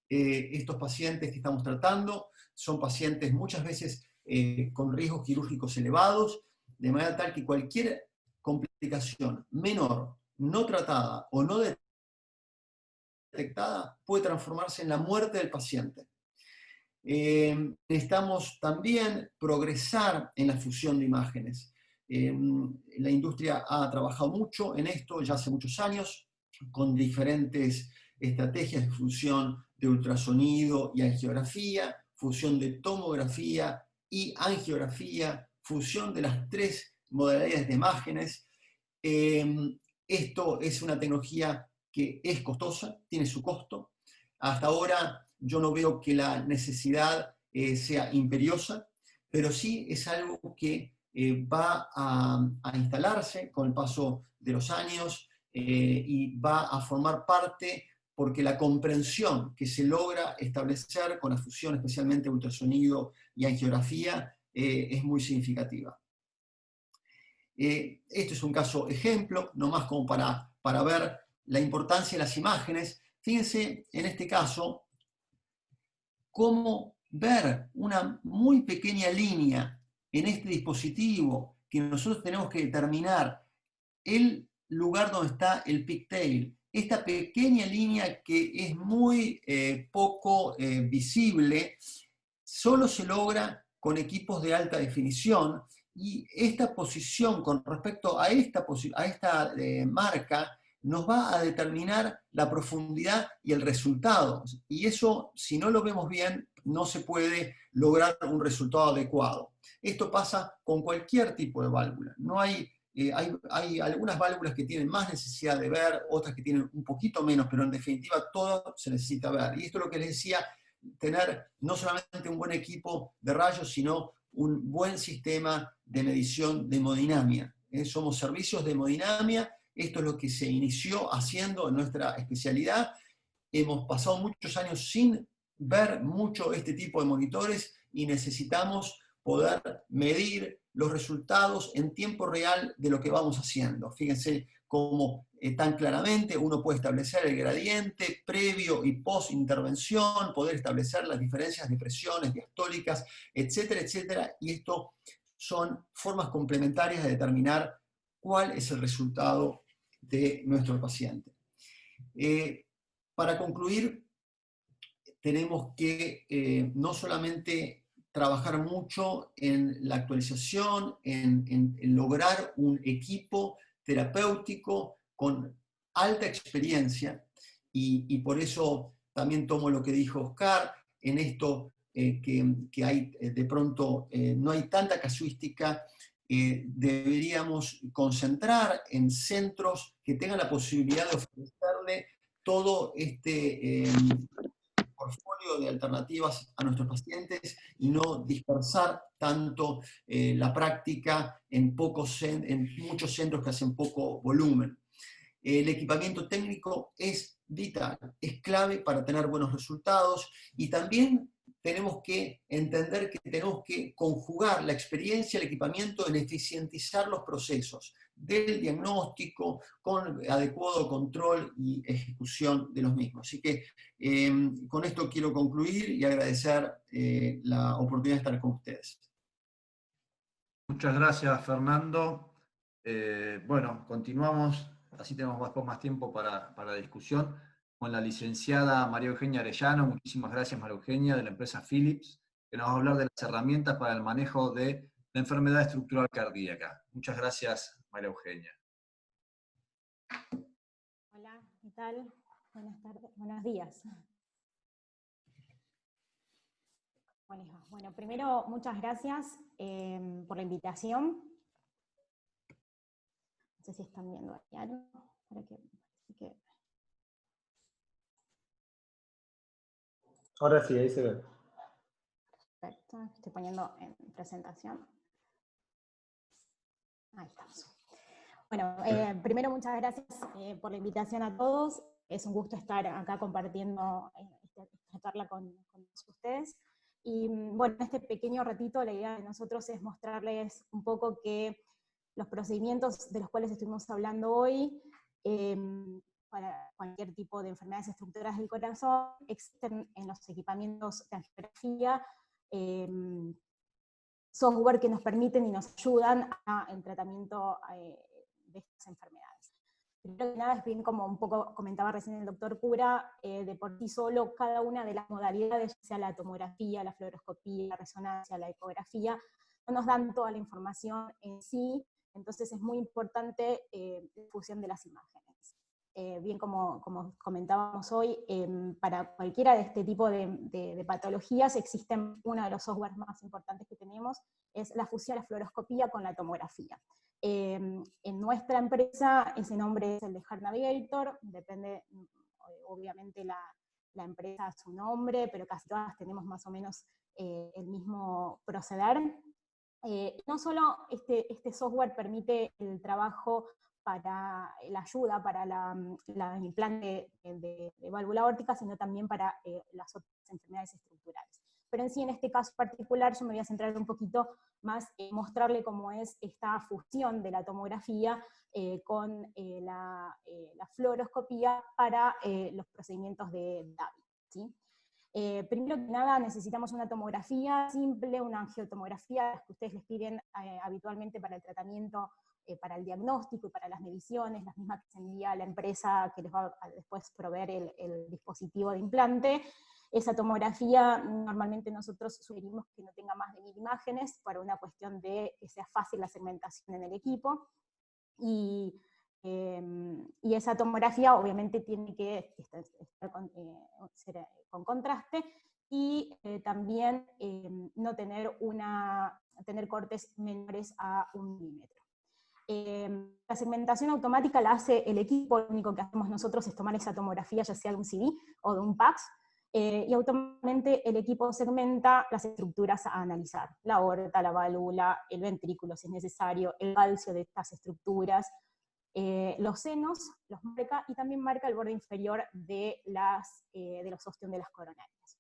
estos pacientes que estamos tratando. Son pacientes muchas veces con riesgos quirúrgicos elevados, de manera tal que cualquier complicación menor, no tratada o no detectada, puede transformarse en la muerte del paciente. Necesitamos también progresar en la fusión de imágenes. La industria ha trabajado mucho en esto ya hace muchos años, con diferentes estrategias de fusión de ultrasonido y angiografía, fusión de tomografía y angiografía, fusión de las 3 modalidades de imágenes. Esto es una tecnología que es costosa, tiene su costo. Hasta ahora yo no veo que la necesidad sea imperiosa, pero sí es algo que va a instalarse con el paso de los años y va a formar parte, porque la comprensión que se logra establecer con la fusión, especialmente ultrasonido y angiografía, es muy significativa. Esto es un caso ejemplo, nomás como para ver la importancia de las imágenes. Fíjense en este caso cómo ver una muy pequeña línea en este dispositivo, que nosotros tenemos que determinar el lugar donde está el pigtail. Esta pequeña línea que es muy poco visible, solo se logra con equipos de alta definición, y esta posición con respecto a esta marca nos va a determinar la profundidad y el resultado. Y eso, si no lo vemos bien, no se puede lograr un resultado adecuado. Esto pasa con cualquier tipo de válvula. No hay algunas válvulas que tienen más necesidad de ver, otras que tienen un poquito menos, pero en definitiva todo se necesita ver. Y esto es lo que les decía, tener no solamente un buen equipo de rayos, sino un buen sistema de medición de hemodinamia. Somos servicios de hemodinamia, esto es lo que se inició haciendo en nuestra especialidad. Hemos pasado muchos años sin ver mucho este tipo de monitores y necesitamos poder medir los resultados en tiempo real de lo que vamos haciendo. Fíjense como tan claramente. Uno puede establecer el gradiente previo y post intervención, poder establecer las diferencias de presiones diastólicas, etcétera, etcétera, y esto son formas complementarias de determinar cuál es el resultado de nuestro paciente. Para concluir, tenemos que no solamente trabajar mucho en la actualización, en lograr un equipo terapéutico con alta experiencia, y por eso también tomo lo que dijo Oscar, en esto que hay de pronto no hay tanta casuística, deberíamos concentrar en centros que tengan la posibilidad de ofrecerle todo este portfolio de alternativas a nuestros pacientes y no dispersar tanto la práctica en muchos centros que hacen poco volumen. El equipamiento técnico es vital, es clave para tener buenos resultados, y también tenemos que entender que tenemos que conjugar la experiencia y el equipamiento en eficientizar los procesos del diagnóstico con adecuado control y ejecución de los mismos. Así que con esto quiero concluir y agradecer la oportunidad de estar con ustedes. Muchas gracias, Fernando. Bueno, continuamos, así tenemos más tiempo para la discusión, con la licenciada María Eugenia Arellano. Muchísimas gracias, María Eugenia, de la empresa Philips, que nos va a hablar de las herramientas para el manejo de la enfermedad estructural cardíaca. Muchas gracias, María Eugenia. Hola, ¿qué tal? Buenas tardes, buenos días. Bueno, primero, muchas gracias por la invitación. No sé si están viendo ahí algo. Ahora sí, ahí se ve. Perfecto, estoy poniendo en presentación. Ahí estamos. Bueno, primero muchas gracias por la invitación a todos. Es un gusto estar acá compartiendo esta charla con ustedes. Y bueno, en este pequeño ratito la idea de nosotros es mostrarles un poco que los procedimientos de los cuales estuvimos hablando hoy, para cualquier tipo de enfermedades estructurales del corazón, existen en los equipamientos de angiografía software que nos permiten y nos ayudan en tratamiento de estas enfermedades. Primero que nada, es bien como un poco comentaba recién el doctor Cura, de por sí solo cada una de las modalidades, sea la tomografía, la fluoroscopía, la resonancia, la ecografía, no nos dan toda la información en sí, entonces es muy importante la difusión de las imágenes. Bien como comentábamos hoy, para cualquiera de este tipo de patologías existen uno de los softwares más importantes que tenemos, es la fusión, la fluoroscopía con la tomografía. En nuestra empresa ese nombre es el de Heart Navigator, depende obviamente la empresa su nombre, pero casi todas tenemos más o menos el mismo proceder. No solo este software permite el trabajo para la ayuda, para el implante de válvula aórtica, sino también para las otras enfermedades estructurales. Pero en sí, en este caso particular, yo me voy a centrar un poquito más en mostrarle cómo es esta fusión de la tomografía con la fluoroscopía para los procedimientos de DAVI, ¿sí? Primero que nada necesitamos una tomografía simple, una angiotomografía, las que ustedes les piden habitualmente para el tratamiento, para el diagnóstico y para las mediciones, las mismas que se envía a la empresa que les va a después proveer el dispositivo de implante. Esa tomografía normalmente nosotros sugerimos que no tenga más de 1000 imágenes para una cuestión de que sea fácil la segmentación en el equipo. Y esa tomografía obviamente tiene que estar con contraste y también no tener, tener cortes menores a 1 milímetro. La segmentación automática la hace el equipo, lo único que hacemos nosotros es tomar esa tomografía, ya sea de un CD o de un PACS, y automáticamente el equipo segmenta las estructuras a analizar, la aorta, la válvula, el ventrículo si es necesario, el calcio de estas estructuras, los senos los marca, y también marca el borde inferior de los ostión de las coronarias.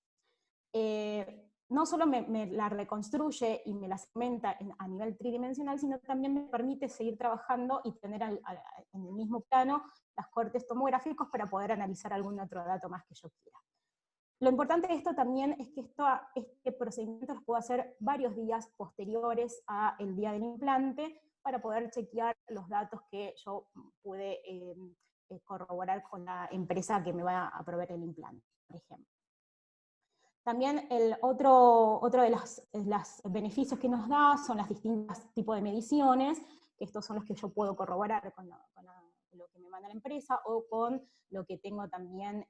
no solo me la reconstruye y me la segmenta a nivel tridimensional, sino que también me permite seguir trabajando y tener en el mismo plano las cortes tomográficos para poder analizar algún otro dato más que yo quiera. Lo importante de esto también es que este procedimiento lo puedo hacer varios días posteriores al día del implante para poder chequear los datos que yo pude corroborar con la empresa que me va a proveer el implante, por ejemplo. También otro de los beneficios que nos da son las distintos tipos de mediciones, que estos son los que yo puedo corroborar con lo que me manda la empresa, o con lo que tengo también,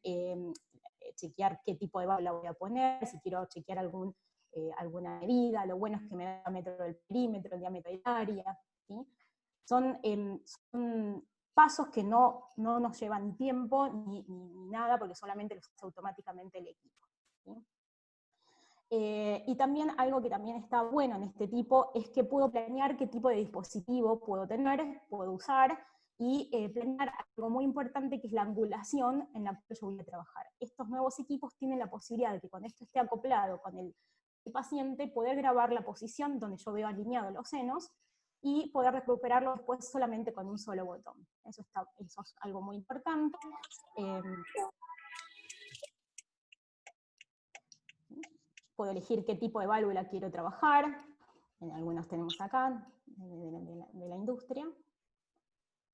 chequear qué tipo de válvula voy a poner, si quiero chequear alguna medida. Lo bueno es que me da el diámetro del perímetro, el diámetro del área, ¿sí? Son pasos que no nos llevan tiempo ni nada, porque solamente los hace automáticamente el equipo, ¿sí? Y también algo que también está bueno en este tipo es que puedo planear qué tipo de dispositivo puedo tener, puedo usar, y planear algo muy importante que es la angulación en la que yo voy a trabajar. Estos nuevos equipos tienen la posibilidad de que cuando esto esté acoplado con el paciente, poder grabar la posición donde yo veo alineados los senos, y poder recuperarlo después solamente con un solo botón. Eso es algo muy importante. Puedo elegir qué tipo de válvula quiero trabajar, algunos tenemos acá, de la industria.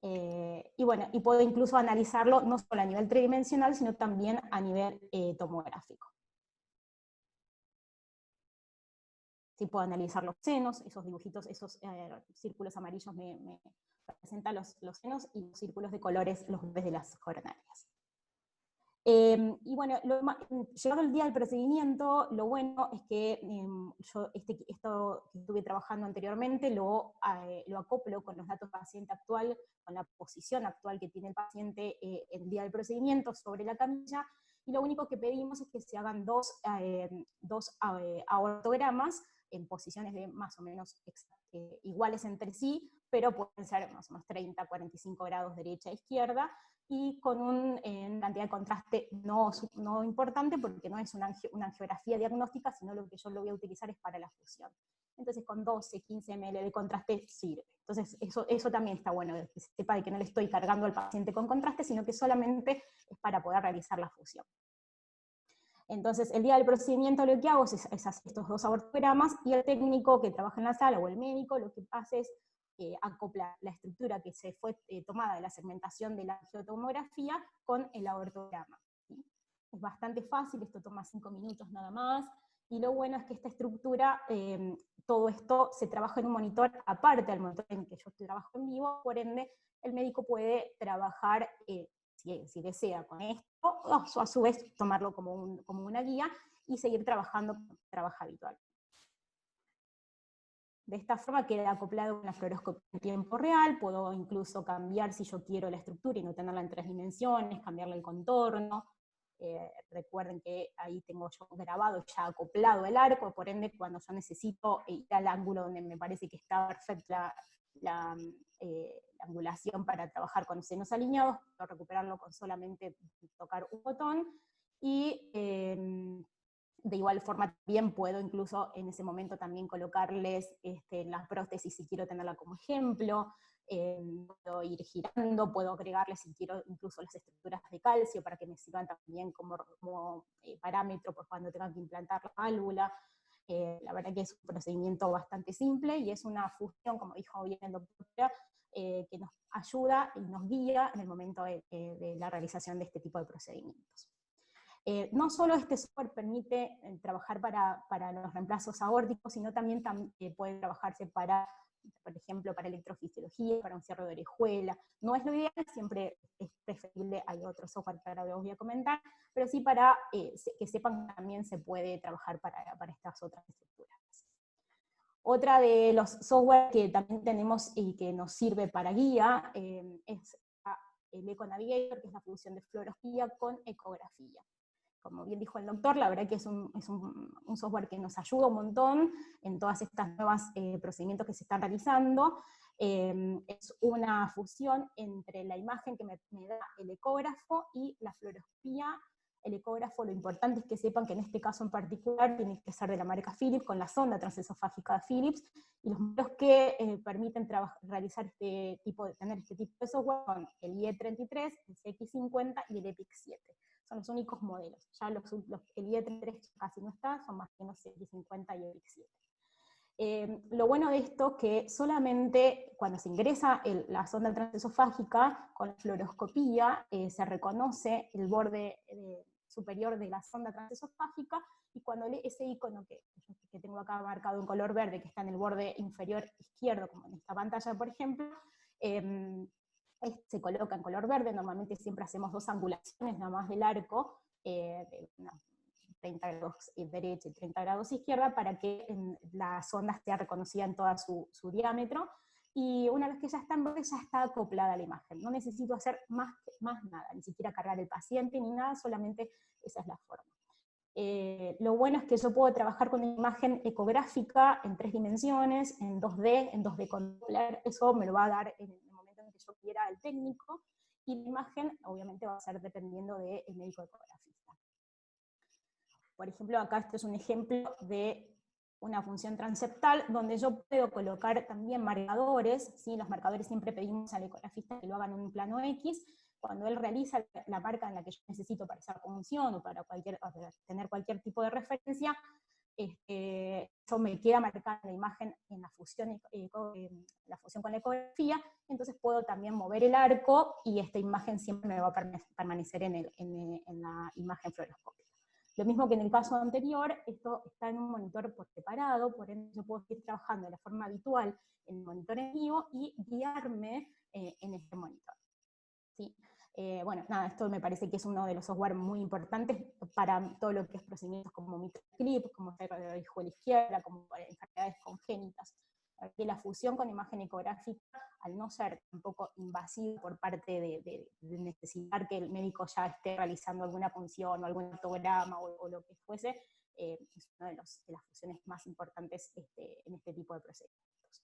Y bueno, y puedo incluso analizarlo no solo a nivel tridimensional, sino también a nivel tomográfico. Sí, puedo analizar los senos, esos dibujitos, esos círculos amarillos me representan los senos, y los círculos de colores los ves de las coronarias. Y bueno, llegado el día del procedimiento, lo bueno es que yo esto que estuve trabajando anteriormente lo acoplo con los datos del paciente actual, con la posición actual que tiene el paciente el día del procedimiento sobre la camilla, y lo único que pedimos es que se hagan dos aortogramas en posiciones de más o menos iguales entre sí, pero pueden ser más o menos 30, 45 grados derecha e izquierda, y con una cantidad de contraste no importante, porque no es una angiografía diagnóstica, sino lo que yo lo voy a utilizar es para la fusión. Entonces con 12, 15 ml de contraste sirve. Entonces eso también está bueno, que se sepa de que no le estoy cargando al paciente con contraste, sino que solamente es para poder realizar la fusión. Entonces, el día del procedimiento lo que hago es estos dos aortogramas, y el técnico que trabaja en la sala o el médico lo que hace es acoplar la estructura que se fue tomada de la segmentación de la angiotomografía con el aortograma, ¿sí? Es bastante fácil, esto toma 5 minutos nada más, y lo bueno es que esta estructura, todo esto se trabaja en un monitor aparte del monitor en que yo trabajo en vivo, por ende el médico puede trabajar si desea con esto, o a su vez tomarlo como una guía y seguir trabajando como trabaja habitual. De esta forma queda acoplado con la fluoroscopia en tiempo real, puedo incluso cambiar si yo quiero la estructura y no tenerla en 3 dimensiones, cambiarle el contorno. Recuerden que ahí tengo yo grabado, ya acoplado el arco, por ende cuando yo necesito ir al ángulo donde me parece que está perfecta la angulación para trabajar con senos alineados, puedo recuperarlo con solamente tocar un botón, y de igual forma también puedo incluso en ese momento también colocarles la prótesis si quiero tenerla como ejemplo, puedo ir girando, puedo agregarles si quiero incluso las estructuras de calcio para que me sirvan también como parámetro por cuando tenga que implantar la válvula. La verdad que es un procedimiento bastante simple y es una fusión, como dijo bien el doctor, que nos ayuda y nos guía en el momento de la realización de este tipo de procedimientos. No solo este software permite trabajar para los reemplazos aórticos, sino también puede trabajarse para, por ejemplo, para electrofisiología, para un cierre de orejuela. No es lo ideal, siempre es preferible, hay otro software que ahora les voy a comentar, pero sí para que sepan que también se puede trabajar para estas otras estructuras. Otra de los software que también tenemos y que nos sirve para guía es el Eco Navigator, que es la función de fluoroscopía con ecografía. Como bien dijo el doctor, la verdad que es un software que nos ayuda un montón en todas estas nuevas procedimientos que se están realizando. Es una fusión entre la imagen que me da el ecógrafo y la fluoroscopía el ecógrafo, lo importante es que sepan que en este caso en particular tiene que ser de la marca Philips, con la sonda transesofágica de Philips, y los modelos que permiten tener este tipo de software son el IE33, el CX50 y el EPIC 7. Son los únicos modelos. Ya el IE33 casi no está, son más o menos CX50 y EPIC 7. Lo bueno de esto es que solamente cuando se ingresa la sonda transesofágica, con la fluoroscopía, se reconoce el borde superior de la sonda transesofágica, y cuando ese icono que tengo acá marcado en color verde, que está en el borde inferior izquierdo, como en esta pantalla por ejemplo, se coloca en color verde. Normalmente siempre hacemos 2 angulaciones nada más del arco, 30 grados derecha y 30 grados izquierda, para que la sonda sea reconocida en todo su diámetro, y una vez que ya está en borde, ya está acoplada a la imagen. No necesito hacer más nada, ni siquiera cargar el paciente ni nada, solamente esa es la forma. Lo bueno es que yo puedo trabajar con una imagen ecográfica en 3 dimensiones, en 2D con Doppler. Eso me lo va a dar en el momento en que yo quiera el técnico, y la imagen obviamente va a ser dependiendo del médico ecografista. Por ejemplo, acá este es un ejemplo de una función transeptal, donde yo puedo colocar también marcadores, ¿sí? Los marcadores siempre pedimos al ecografista que lo hagan en un plano X. Cuando él realiza la marca en la que yo necesito para esa función o para tener cualquier tipo de referencia, eso me queda marcada la imagen en la fusión con la ecografía. Entonces puedo también mover el arco, y esta imagen siempre me va a permanecer en la imagen fluoroscópica. Lo mismo que en el caso anterior, esto está en un monitor por separado, por ende yo puedo seguir trabajando de la forma habitual en el monitor en vivo y guiarme en este monitor. ¿Sí? Bueno, nada, esto me parece que es uno de los software muy importantes para todo lo que es procedimientos como microclip, como hijo a la izquierda, como para enfermedades congénitas. Que la fusión con imagen ecográfica, al no ser tampoco invasiva por parte de necesitar que el médico ya esté realizando alguna punción o algún ortograma o lo que fuese, es una de las funciones más importantes en este tipo de procedimientos.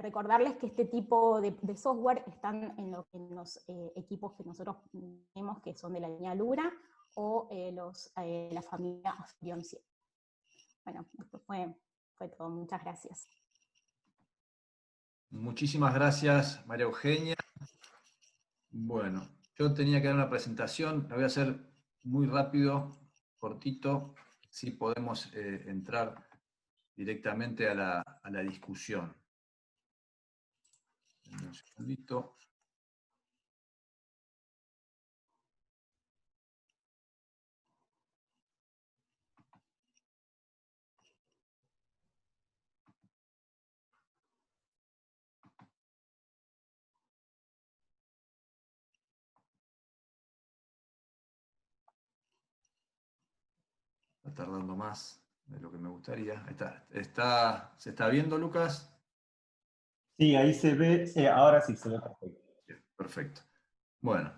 Recordarles que este tipo de software están en los equipos que nosotros tenemos, que son de la línea Lura o la familia Asurion 7. Bueno, esto fue todo. Muchas gracias. Muchísimas gracias, María Eugenia. Bueno, yo tenía que dar una presentación, la voy a hacer muy rápido, cortito, si podemos entrar directamente a la discusión. Un segundito. Está tardando más de lo que me gustaría. Ahí está. ¿Se está viendo, Lucas? Sí, ahí se ve, ahora sí se ve perfecto. Bien, perfecto. Bueno,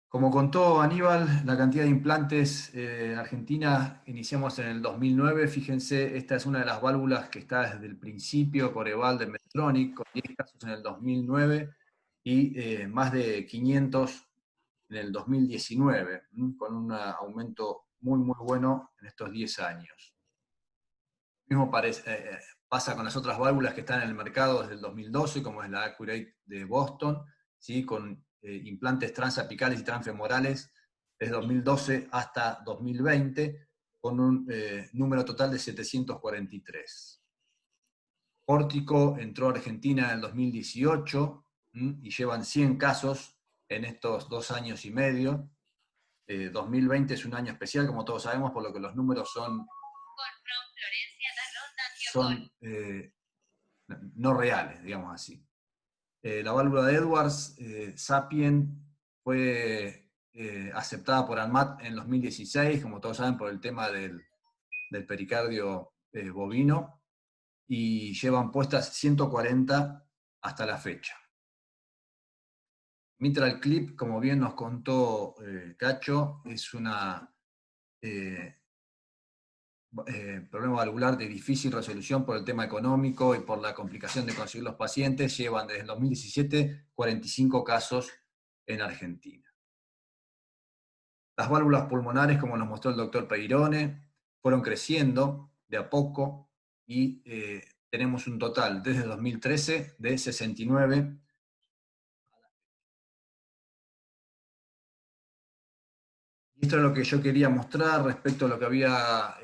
como contó Aníbal, la cantidad de implantes en Argentina iniciamos en el 2009. Fíjense, esta es una de las válvulas que está desde el principio, Coreval de Medtronic, con 10 casos en el 2009 y más de 500 en el 2019, con un aumento muy, muy bueno en estos 10 años. Lo mismo pasa con las otras válvulas que están en el mercado desde el 2012, como es la Accurate de Boston, ¿sí? Con implantes transapicales y transfemorales desde 2012 hasta 2020, con un número total de 743. Pórtico entró a Argentina en el 2018 y llevan 100 casos en estos 2 años y medio. 2020 es un año especial, como todos sabemos, por lo que los números son no reales, digamos así. La válvula de Edwards, Sapien, fue aceptada por ANMAT en 2016, como todos saben, por el tema del pericardio bovino, y llevan puestas 140 hasta la fecha. Mitral Clip, como bien nos contó Cacho, es una problema valvular de difícil resolución por el tema económico y por la complicación de conseguir los pacientes. Llevan desde el 2017 45 casos en Argentina. Las válvulas pulmonares, como nos mostró el doctor Peirone, fueron creciendo de a poco y tenemos un total desde 2013 de 69. Y esto es lo que yo quería mostrar respecto a lo que había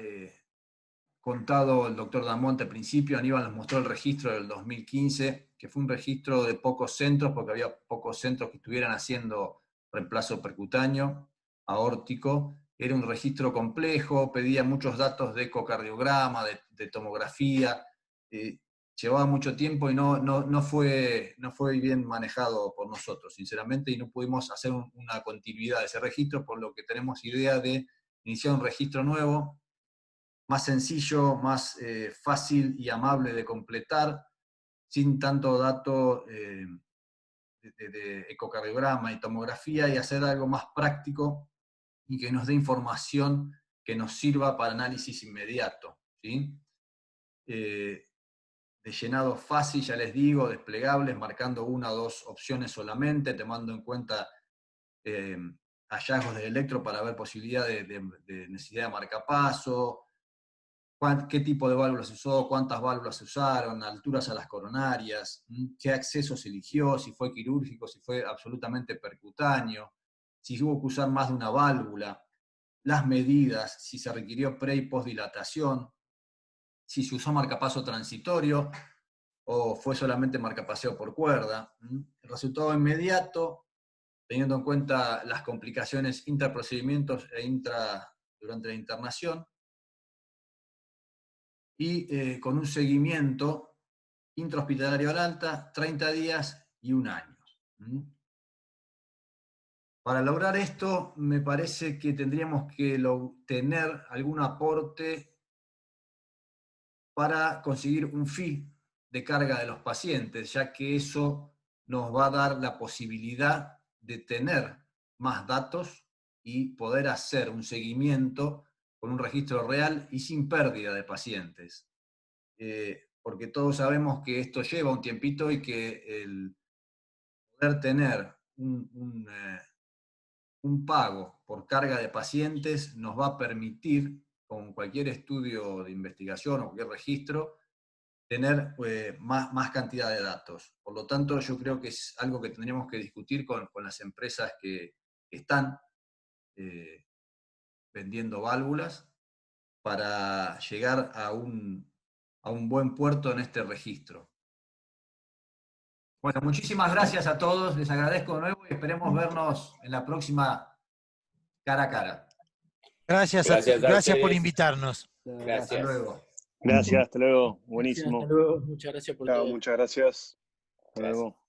contado el doctor Damonte al principio. Aníbal nos mostró el registro del 2015, que fue un registro de pocos centros, porque había pocos centros que estuvieran haciendo reemplazo percutáneo, aórtico. Era un registro complejo, pedía muchos datos de ecocardiograma, de tomografía, llevaba mucho tiempo y no fue bien manejado por nosotros, sinceramente, y no pudimos hacer una continuidad de ese registro, por lo que tenemos idea de iniciar un registro nuevo, más sencillo, más fácil y amable de completar, sin tanto dato de ecocardiograma y tomografía, y hacer algo más práctico y que nos dé información que nos sirva para análisis inmediato, ¿sí? De llenado fácil, ya les digo, desplegables, marcando una o dos opciones solamente, tomando en cuenta hallazgos de electro para ver posibilidad de necesidad de marcapaso, qué tipo de válvulas se usó, cuántas válvulas se usaron, alturas a las coronarias, qué acceso se eligió, si fue quirúrgico, si fue absolutamente percutáneo, si hubo que usar más de una válvula, las medidas, si se requirió pre y postdilatación, si se usó marcapaso transitorio o fue solamente marcapaseo por cuerda. El resultado inmediato, teniendo en cuenta las complicaciones intraprocedimientos e durante la internación, y con un seguimiento intrahospitalario al alta, 30 días y 1 año. Para lograr esto, me parece que tendríamos que tener algún aporte para conseguir un fee de carga de los pacientes, ya que eso nos va a dar la posibilidad de tener más datos y poder hacer un seguimiento con un registro real y sin pérdida de pacientes. Porque todos sabemos que esto lleva un tiempito y que el poder tener un pago por carga de pacientes nos va a permitir, con cualquier estudio de investigación o cualquier registro, tener más cantidad de datos. Por lo tanto, yo creo que es algo que tendríamos que discutir con las empresas que están vendiendo válvulas para llegar a un buen puerto en este registro. Bueno, muchísimas gracias a todos, les agradezco de nuevo y esperemos vernos en la próxima cara a cara. Gracias por invitarnos. Gracias. Hasta luego. Gracias, hasta luego. Buenísimo. Hasta luego. Muchas gracias por todo. Muchas gracias. Hasta luego.